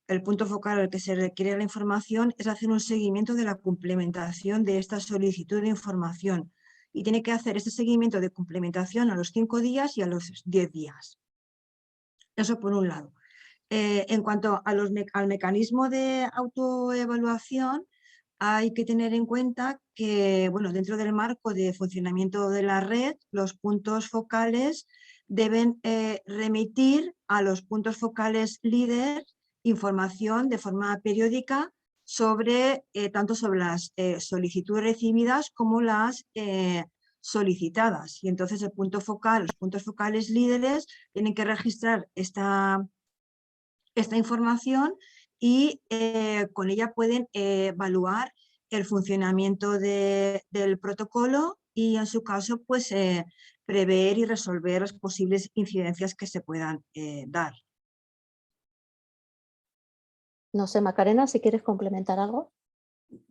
el punto focal al que se requiere la información, es hacer un seguimiento de la complementación de esta solicitud de información. Y tiene que hacer este seguimiento de complementación a los 5 días y a los 10 días. Eso por un lado. En cuanto al mecanismo de autoevaluación, hay que tener en cuenta que, bueno, dentro del marco de funcionamiento de la red, los puntos focales deben remitir a los puntos focales líder información de forma periódica tanto sobre las solicitudes recibidas como las solicitadas. Y entonces los puntos focales líderes tienen que registrar esta información y con ella pueden evaluar el funcionamiento del protocolo y en su caso pues prever y resolver las posibles incidencias que se puedan dar. No sé, Macarena, si quieres complementar algo.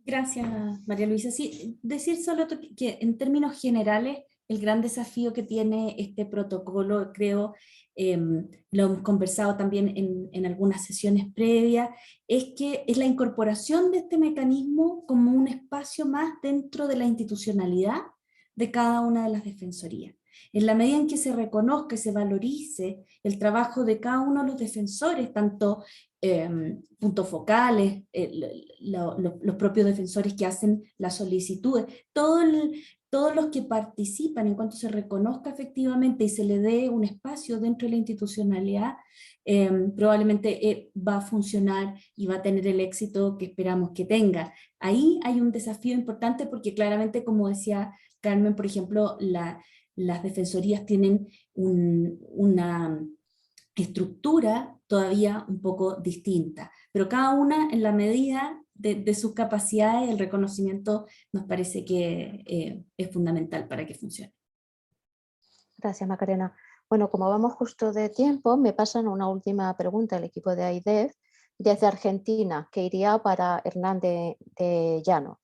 Gracias, María Luisa. Sí, decir solo que en términos generales, el gran desafío que tiene este protocolo, creo, lo hemos conversado también en algunas sesiones previas, es que es la incorporación de este mecanismo como un espacio más dentro de la institucionalidad de cada una de las defensorías. En la medida en que se reconozca y se valorice el trabajo de cada uno de los defensores, tanto puntos focales, los propios defensores que hacen las solicitudes, todos los que participan, en cuanto se reconozca efectivamente y se le dé un espacio dentro de la institucionalidad, probablemente va a funcionar y va a tener el éxito que esperamos que tenga. Ahí hay un desafío importante porque claramente, como decía Carmen, por ejemplo, las defensorías tienen una estructura todavía un poco distinta, pero cada una en la medida de sus capacidades, el reconocimiento nos parece que es fundamental para que funcione. Gracias, Macarena. Bueno, como vamos justo de tiempo, me pasan una última pregunta el equipo de AIDEF desde Argentina, que iría para Hernán de Llano.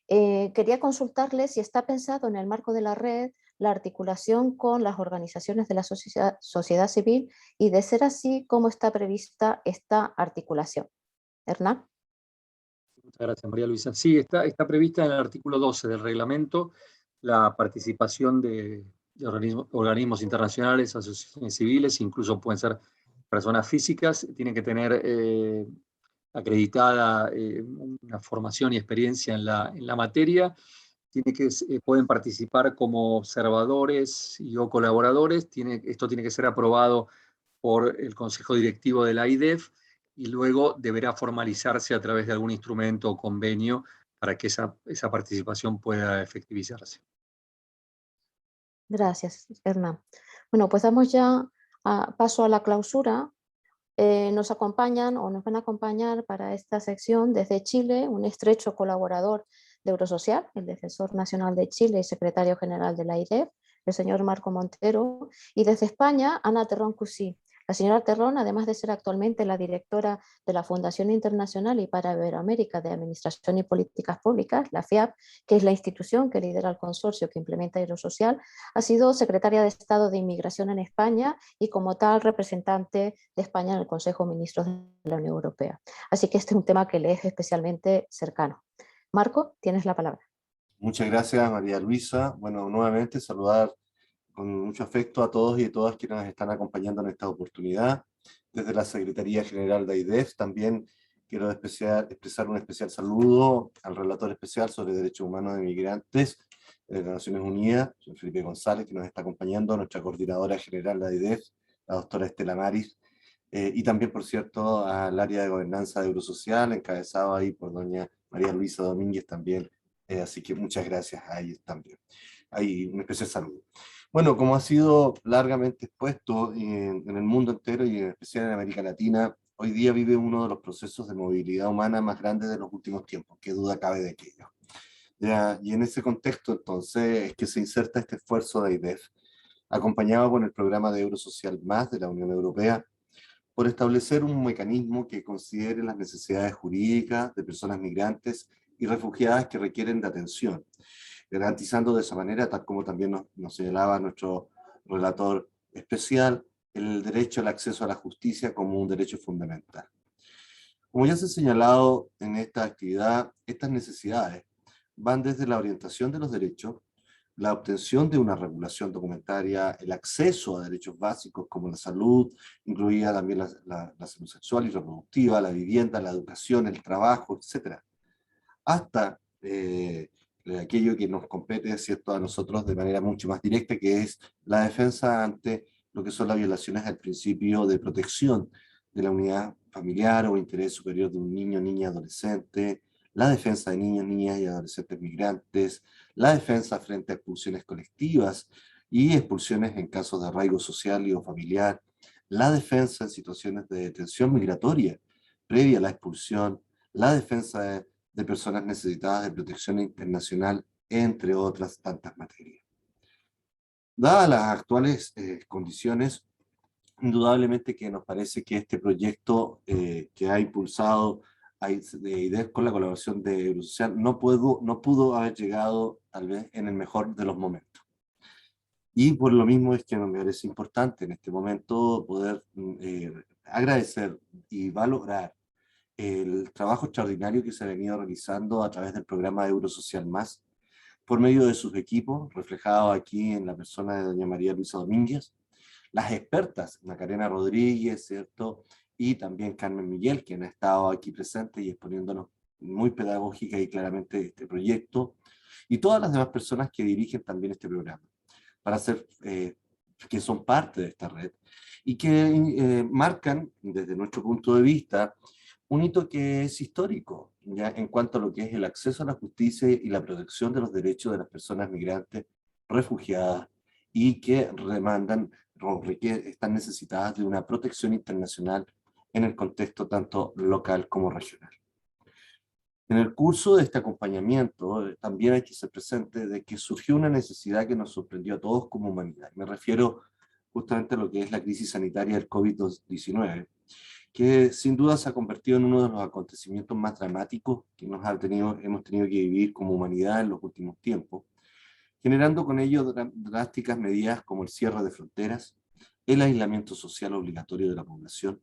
Quería consultarle si está pensado en el marco de la red la articulación con las organizaciones de la sociedad civil y, de ser así, cómo está prevista esta articulación. Hernán. Muchas gracias, María Luisa. Sí, está prevista en el artículo 12 del reglamento la participación de organismos internacionales, asociaciones civiles, incluso pueden ser personas físicas, tienen que tener acreditada una formación y experiencia en la materia, pueden participar como observadores y o colaboradores, esto tiene que ser aprobado por el Consejo Directivo de la AIDEF y luego deberá formalizarse a través de algún instrumento o convenio para que esa participación pueda efectivizarse. Gracias, Hernán. Bueno, pues damos ya paso a la clausura. Nos acompañan o nos van a acompañar para esta sección desde Chile un estrecho colaborador de Eurosocial, el Defensor Nacional de Chile y Secretario General de la AIDEF, el señor Marco Montero, y desde España, Ana Terrón Cusí. La señora Terrón, además de ser actualmente la directora de la Fundación Internacional y para Iberoamérica de Administración y Políticas Públicas, la FIAP, que es la institución que lidera el consorcio que implementa Eurosocial, ha sido secretaria de Estado de Inmigración en España y como tal representante de España en el Consejo de Ministros de la Unión Europea. Así que este es un tema que le es especialmente cercano. Marco, tienes la palabra. Muchas gracias, María Luisa. Bueno, nuevamente saludar con mucho afecto a todos y a todas quienes nos están acompañando en esta oportunidad. Desde la Secretaría General de AIDEF también quiero expresar un especial saludo al relator especial sobre derechos humanos de migrantes de las Naciones Unidas, señor Felipe González, que nos está acompañando, nuestra coordinadora general de AIDEF, la doctora Estela Maris, y también, por cierto, al área de gobernanza de Eurosocial, encabezado ahí por doña María Luisa Domínguez también, así que muchas gracias a ellos también. Hay un especial saludo. Bueno, como ha sido largamente expuesto en el mundo entero y en especial en América Latina, hoy día vive uno de los procesos de movilidad humana más grandes de los últimos tiempos, qué duda cabe de aquello. Y en ese contexto, entonces, es que se inserta este esfuerzo de AIDEF, acompañado con el programa de Eurosocial Más de la Unión Europea, por establecer un mecanismo que considere las necesidades jurídicas de personas migrantes y refugiadas que requieren de atención, garantizando de esa manera, tal como también nos señalaba nuestro relator especial, el derecho al acceso a la justicia como un derecho fundamental. Como ya se ha señalado en esta actividad, estas necesidades van desde la orientación de los derechos, la obtención de una regulación documentaria, el acceso a derechos básicos como la salud, incluida también la salud sexual y reproductiva, la vivienda, la educación, el trabajo, etc. Hasta aquello que nos compete, ¿cierto?, a nosotros de manera mucho más directa, que es la defensa ante lo que son las violaciones al principio de protección de la unidad familiar o interés superior de un niño, niña, adolescente, la defensa de niños, niñas y adolescentes migrantes, la defensa frente a expulsiones colectivas y expulsiones en casos de arraigo social y o familiar, la defensa en situaciones de detención migratoria previa a la expulsión, la defensa de personas necesitadas de protección internacional, entre otras tantas materias. Dadas las actuales condiciones, indudablemente que nos parece que este proyecto que ha impulsado de IDEF con la colaboración de Eurosocial no pudo haber llegado tal vez en el mejor de los momentos. Y por lo mismo es que me parece importante en este momento poder agradecer y valorar el trabajo extraordinario que se ha venido realizando a través del programa Eurosocial Más, por medio de sus equipos, reflejado aquí en la persona de doña María Luisa Domínguez, las expertas, Macarena Rodríguez, ¿cierto? Y también Carmen Miguel, quien ha estado aquí presente y exponiéndonos muy pedagógica y claramente este proyecto, y todas las demás personas que dirigen también este programa, para hacer, que son parte de esta red, y que marcan, desde nuestro punto de vista, un hito que es histórico, ya en cuanto a lo que es el acceso a la justicia y la protección de los derechos de las personas migrantes, refugiadas, y que demandan o están necesitadas de una protección internacional en el contexto tanto local como regional. En el curso de este acompañamiento también hay que ser presente de que surgió una necesidad que nos sorprendió a todos como humanidad. Me refiero justamente a lo que es la crisis sanitaria del COVID-19, que sin duda se ha convertido en uno de los acontecimientos más dramáticos que hemos tenido que vivir como humanidad en los últimos tiempos, generando con ello drásticas medidas como el cierre de fronteras, el aislamiento social obligatorio de la población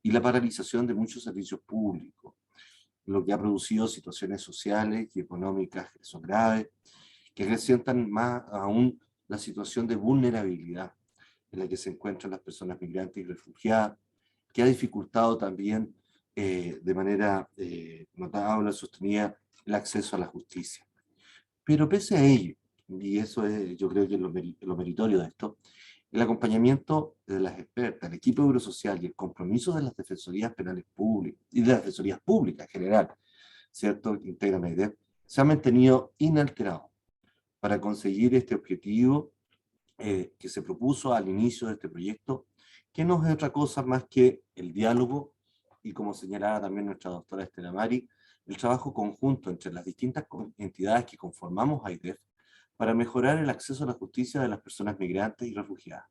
y la paralización de muchos servicios públicos, lo que ha producido situaciones sociales y económicas que son graves, que acrecentan más aún la situación de vulnerabilidad en la que se encuentran las personas migrantes y refugiadas, que ha dificultado también de manera notable, sostenida, el acceso a la justicia. Pero pese a ello, y eso es, yo creo que es lo meritorio de esto, el acompañamiento de las expertas, el equipo Eurosocial y el compromiso de las defensorías penales públicas y de las defensorías públicas en general, ¿cierto?, que integran la IDEF, se ha mantenido inalterado para conseguir este objetivo que se propuso al inicio de este proyecto, que no es otra cosa más que el diálogo y, como señalaba también nuestra doctora Estela Mari, el trabajo conjunto entre las distintas entidades que conformamos a IDEF para mejorar el acceso a la justicia de las personas migrantes y refugiadas,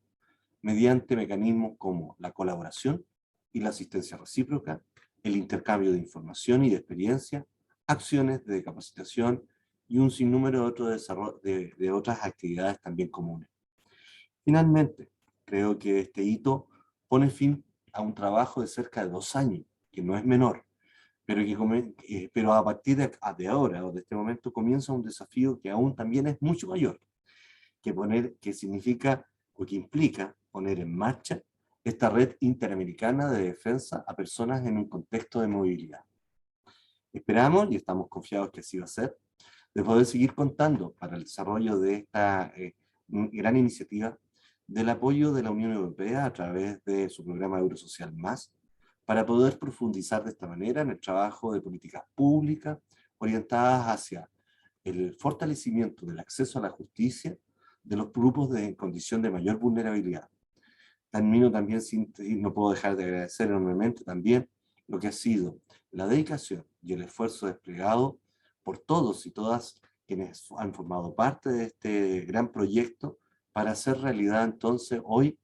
mediante mecanismos como la colaboración y la asistencia recíproca, el intercambio de información y de experiencia, acciones de capacitación y un sinnúmero de otras actividades también comunes. Finalmente, creo que este hito pone fin a un trabajo de cerca de 2 años, que no es menor, pero a partir de ahora o de este momento comienza un desafío que aún también es mucho mayor, que significa o que implica poner en marcha esta red interamericana de defensa a personas en un contexto de movilidad. Esperamos y estamos confiados que así va a ser, de poder seguir contando para el desarrollo de esta gran iniciativa del apoyo de la Unión Europea a través de su programa Eurosocial Más, para poder profundizar de esta manera en el trabajo de políticas públicas orientadas hacia el fortalecimiento del acceso a la justicia de los grupos en condición de mayor vulnerabilidad. Termino también, no puedo dejar de agradecer enormemente también lo que ha sido la dedicación y el esfuerzo desplegado por todos y todas quienes han formado parte de este gran proyecto para hacer realidad entonces hoy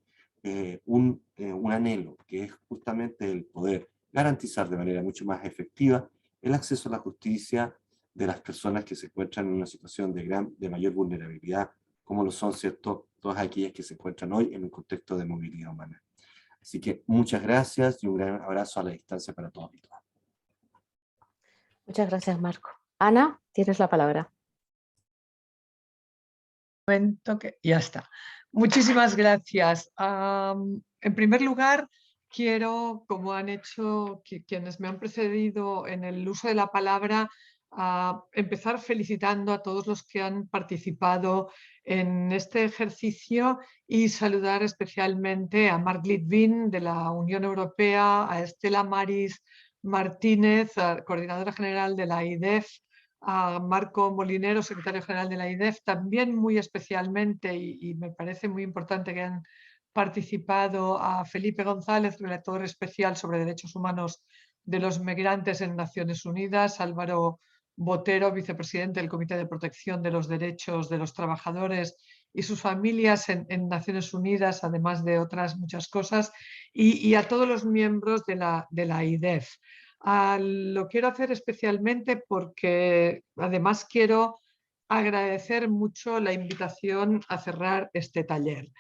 un anhelo, que es justamente el poder garantizar de manera mucho más efectiva el acceso a la justicia de las personas que se encuentran en una situación de mayor vulnerabilidad, como lo son, ¿cierto?, todas aquellas que se encuentran hoy en un contexto de movilidad humana. Así que muchas gracias y un gran abrazo a la distancia para todos y todas. Muchas gracias, Marco. Ana, tienes la palabra. Ya está. Muchísimas gracias. En primer lugar, quiero, como han hecho quienes me han precedido en el uso de la palabra, empezar felicitando a todos los que han participado en este ejercicio y saludar especialmente a Mark Litvin de la Unión Europea, a Estela Maris Martínez, coordinadora general de la IDEF, a Marco Molinero, secretario general de la IDEF, también muy especialmente, y me parece muy importante que han participado, a Felipe González, relator especial sobre derechos humanos de los migrantes en Naciones Unidas, Álvaro Botero, vicepresidente del Comité de Protección de los Derechos de los Trabajadores y sus familias en Naciones Unidas, además de otras muchas cosas, y a todos los miembros de la IDEF. Lo quiero hacer especialmente porque además quiero agradecer mucho la invitación a cerrar este taller.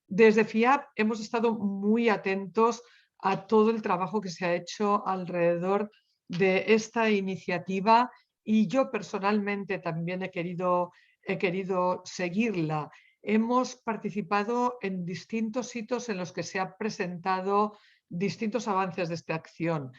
Desde FIAP hemos estado muy atentos a todo el trabajo que se ha hecho alrededor de esta iniciativa y yo personalmente también he querido seguirla. Hemos participado en distintos hitos en los que se han presentado distintos avances de esta acción.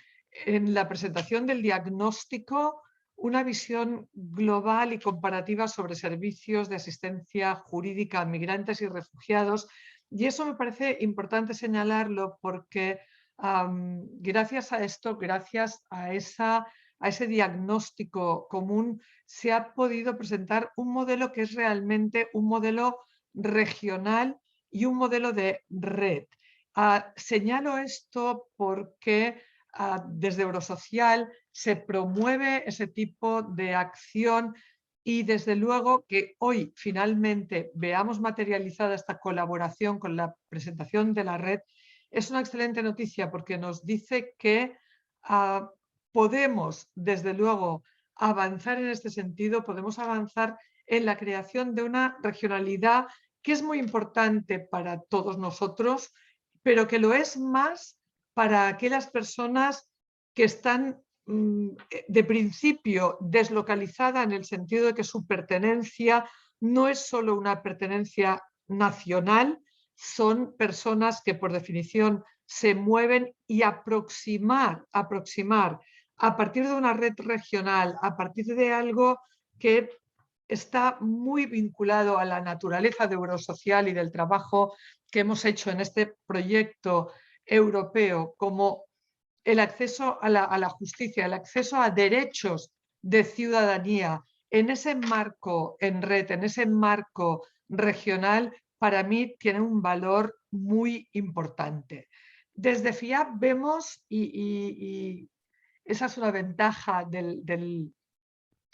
En la presentación del diagnóstico, una visión global y comparativa sobre servicios de asistencia jurídica a migrantes y refugiados. Y eso me parece importante señalarlo porque gracias a esto, gracias a ese diagnóstico común, se ha podido presentar un modelo que es realmente un modelo regional y un modelo de red. Señalo esto porque desde Eurosocial se promueve ese tipo de acción y desde luego que hoy finalmente veamos materializada esta colaboración con la presentación de la red es una excelente noticia porque nos dice que podemos desde luego avanzar en este sentido, podemos avanzar en la creación de una regionalidad que es muy importante para todos nosotros, pero que lo es más para aquellas personas que están de principio deslocalizada en el sentido de que su pertenencia no es solo una pertenencia nacional, son personas que por definición se mueven y aproximar a partir de una red regional, a partir de algo que está muy vinculado a la naturaleza de Eurosocial y del trabajo que hemos hecho en este proyecto europeo, como el acceso a la justicia, el acceso a derechos de ciudadanía, en ese marco en red, en ese marco regional, para mí tiene un valor muy importante. Desde FIAP vemos, y esa es una ventaja del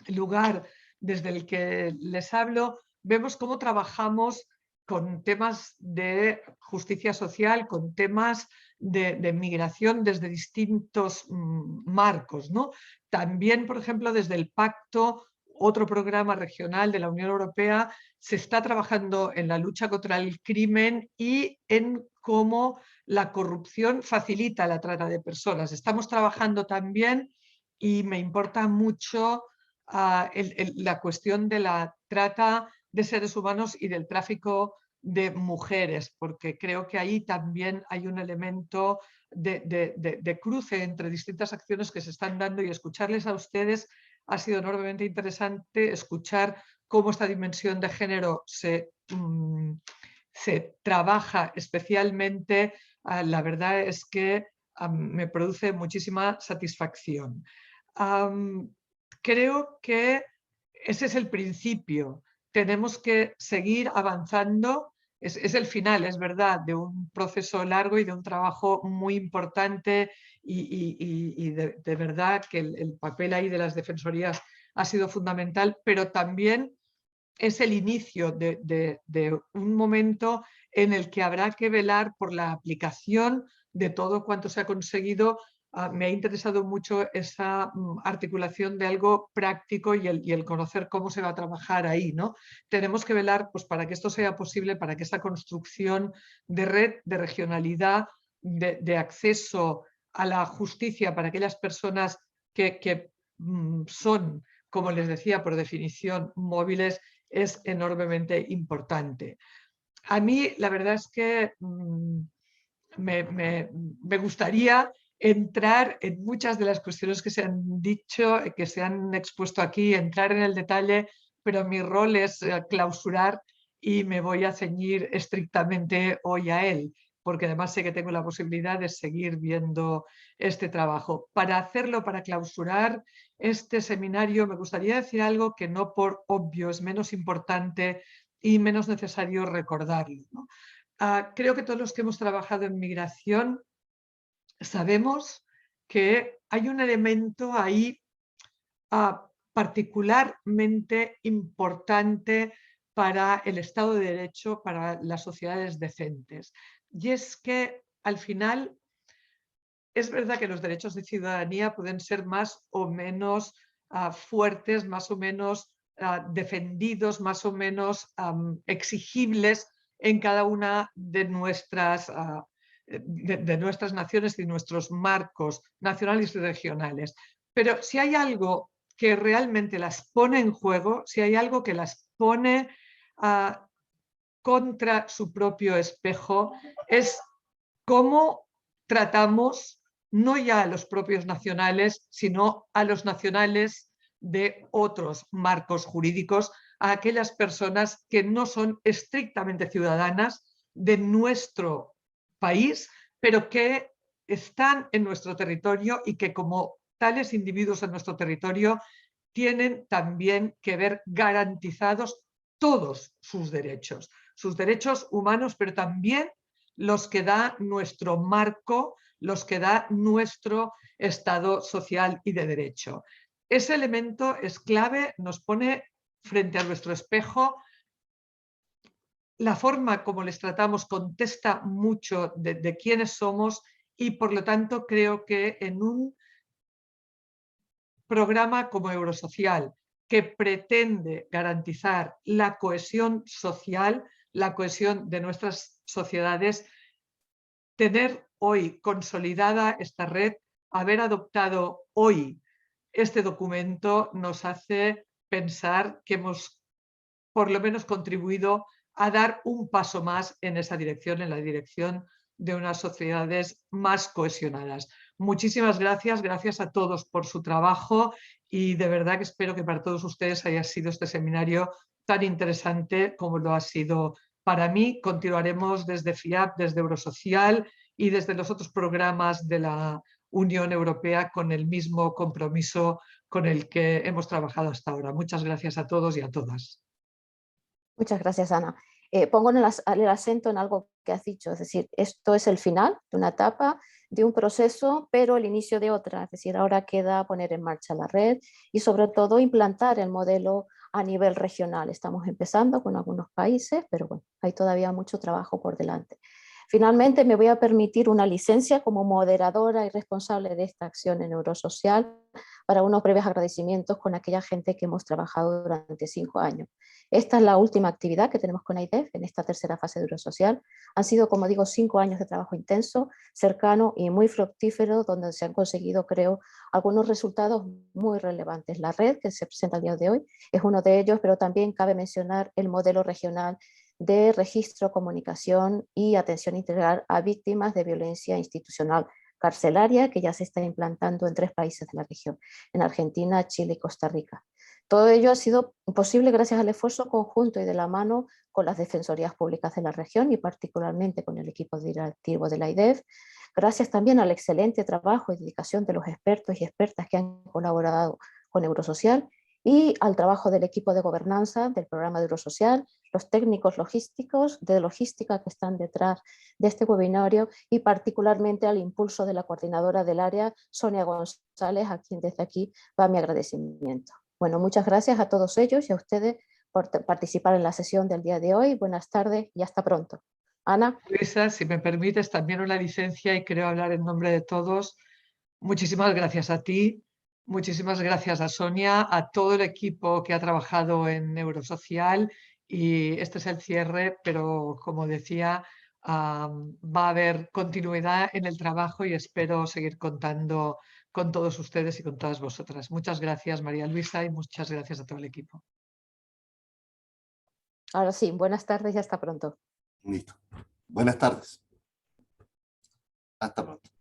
lugar desde el que les hablo, vemos cómo trabajamos con temas de justicia social, con temas de migración desde distintos marcos, ¿no? También, por ejemplo, desde el Pacto, otro programa regional de la Unión Europea, se está trabajando en la lucha contra el crimen y en cómo la corrupción facilita la trata de personas. Estamos trabajando también, y me importa mucho, la cuestión de la trata de seres humanos y del tráfico de mujeres, porque creo que ahí también hay un elemento de cruce entre distintas acciones que se están dando, y escucharles a ustedes ha sido enormemente interesante, escuchar cómo esta dimensión de género se trabaja especialmente. La verdad es que me produce muchísima satisfacción. Creo que ese es el principio. Tenemos que seguir avanzando. Es el final, es verdad, de un proceso largo y de un trabajo muy importante y de verdad que el papel ahí de las defensorías ha sido fundamental, pero también es el inicio de un momento en el que habrá que velar por la aplicación de todo cuanto se ha conseguido. Me ha interesado mucho esa articulación de algo práctico y el conocer cómo se va a trabajar ahí, ¿no? Tenemos que velar pues, para que esto sea posible, para que esa construcción de red, de regionalidad, de acceso a la justicia para aquellas personas que son, como les decía, por definición, móviles, es enormemente importante. A mí la verdad es que me gustaría entrar en muchas de las cuestiones que se han dicho, que se han expuesto aquí, entrar en el detalle, pero mi rol es clausurar y me voy a ceñir estrictamente hoy a él, porque además sé que tengo la posibilidad de seguir viendo este trabajo. Para hacerlo, para clausurar este seminario, me gustaría decir algo que no por obvio es menos importante y menos necesario recordarlo, ¿no? Creo que todos los que hemos trabajado en migración sabemos que hay un elemento ahí particularmente importante para el Estado de Derecho, para las sociedades decentes. Y es que al final es verdad que los derechos de ciudadanía pueden ser más o menos fuertes, más o menos defendidos, más o menos exigibles en cada una de nuestras naciones y nuestros marcos nacionales y regionales. Pero si hay algo que realmente las pone en juego, si hay algo que las pone contra su propio espejo, es cómo tratamos no ya a los propios nacionales, sino a los nacionales de otros marcos jurídicos, a aquellas personas que no son estrictamente ciudadanas de nuestro país, pero que están en nuestro territorio y que como tales individuos en nuestro territorio tienen también que ver garantizados todos sus derechos humanos, pero también los que da nuestro marco, los que da nuestro Estado social y de derecho. Ese elemento es clave, nos pone frente a nuestro espejo. La forma como les tratamos contesta mucho de quiénes somos y, por lo tanto, creo que en un programa como Eurosocial, que pretende garantizar la cohesión social, la cohesión de nuestras sociedades, tener hoy consolidada esta red, haber adoptado hoy este documento, nos hace pensar que hemos por lo menos contribuido a dar un paso más en esa dirección, en la dirección de unas sociedades más cohesionadas. Muchísimas gracias, gracias a todos por su trabajo y de verdad que espero que para todos ustedes haya sido este seminario tan interesante como lo ha sido para mí. Continuaremos desde FIAP, desde Eurosocial y desde los otros programas de la Unión Europea con el mismo compromiso con el que hemos trabajado hasta ahora. Muchas gracias a todos y a todas. Muchas gracias, Ana. Pongo el acento en algo que has dicho, es decir, esto es el final de una etapa, de un proceso, pero el inicio de otra. Es decir, ahora queda poner en marcha la red y sobre todo implantar el modelo a nivel regional. Estamos empezando con algunos países, pero bueno, hay todavía mucho trabajo por delante. Finalmente, me voy a permitir una licencia como moderadora y responsable de esta acción en Eurosocial para unos breves agradecimientos con aquella gente que hemos trabajado durante 5 años. Esta es la última actividad que tenemos con AIDEF en esta tercera fase de Eurosocial. Han sido, como digo, 5 años de trabajo intenso, cercano y muy fructífero, donde se han conseguido, creo, algunos resultados muy relevantes. La red que se presenta el día de hoy es uno de ellos, pero también cabe mencionar el modelo regional de registro, comunicación y atención integral a víctimas de violencia institucional carcelaria, que ya se está implantando en 3 países de la región, en Argentina, Chile y Costa Rica. Todo ello ha sido posible gracias al esfuerzo conjunto y de la mano con las defensorías públicas de la región y particularmente con el equipo directivo de la AIDEF, gracias también al excelente trabajo y dedicación de los expertos y expertas que han colaborado con Eurosocial y al trabajo del equipo de gobernanza del programa de Eurosocial, los técnicos logísticos de logística que están detrás de este webinario y particularmente al impulso de la coordinadora del área, Sonia González, a quien desde aquí va mi agradecimiento. Bueno, muchas gracias a todos ellos y a ustedes por participar en la sesión del día de hoy. Buenas tardes y hasta pronto. Ana. Luisa, si me permites, también una licencia y creo hablar en nombre de todos. Muchísimas gracias a ti, muchísimas gracias a Sonia, a todo el equipo que ha trabajado en Eurosocial y este es el cierre, pero como decía, va a haber continuidad en el trabajo y espero seguir contando con todos ustedes y con todas vosotras. Muchas gracias, María Luisa, y muchas gracias a todo el equipo. Ahora sí, buenas tardes y hasta pronto. Listo. Buenas tardes. Hasta pronto.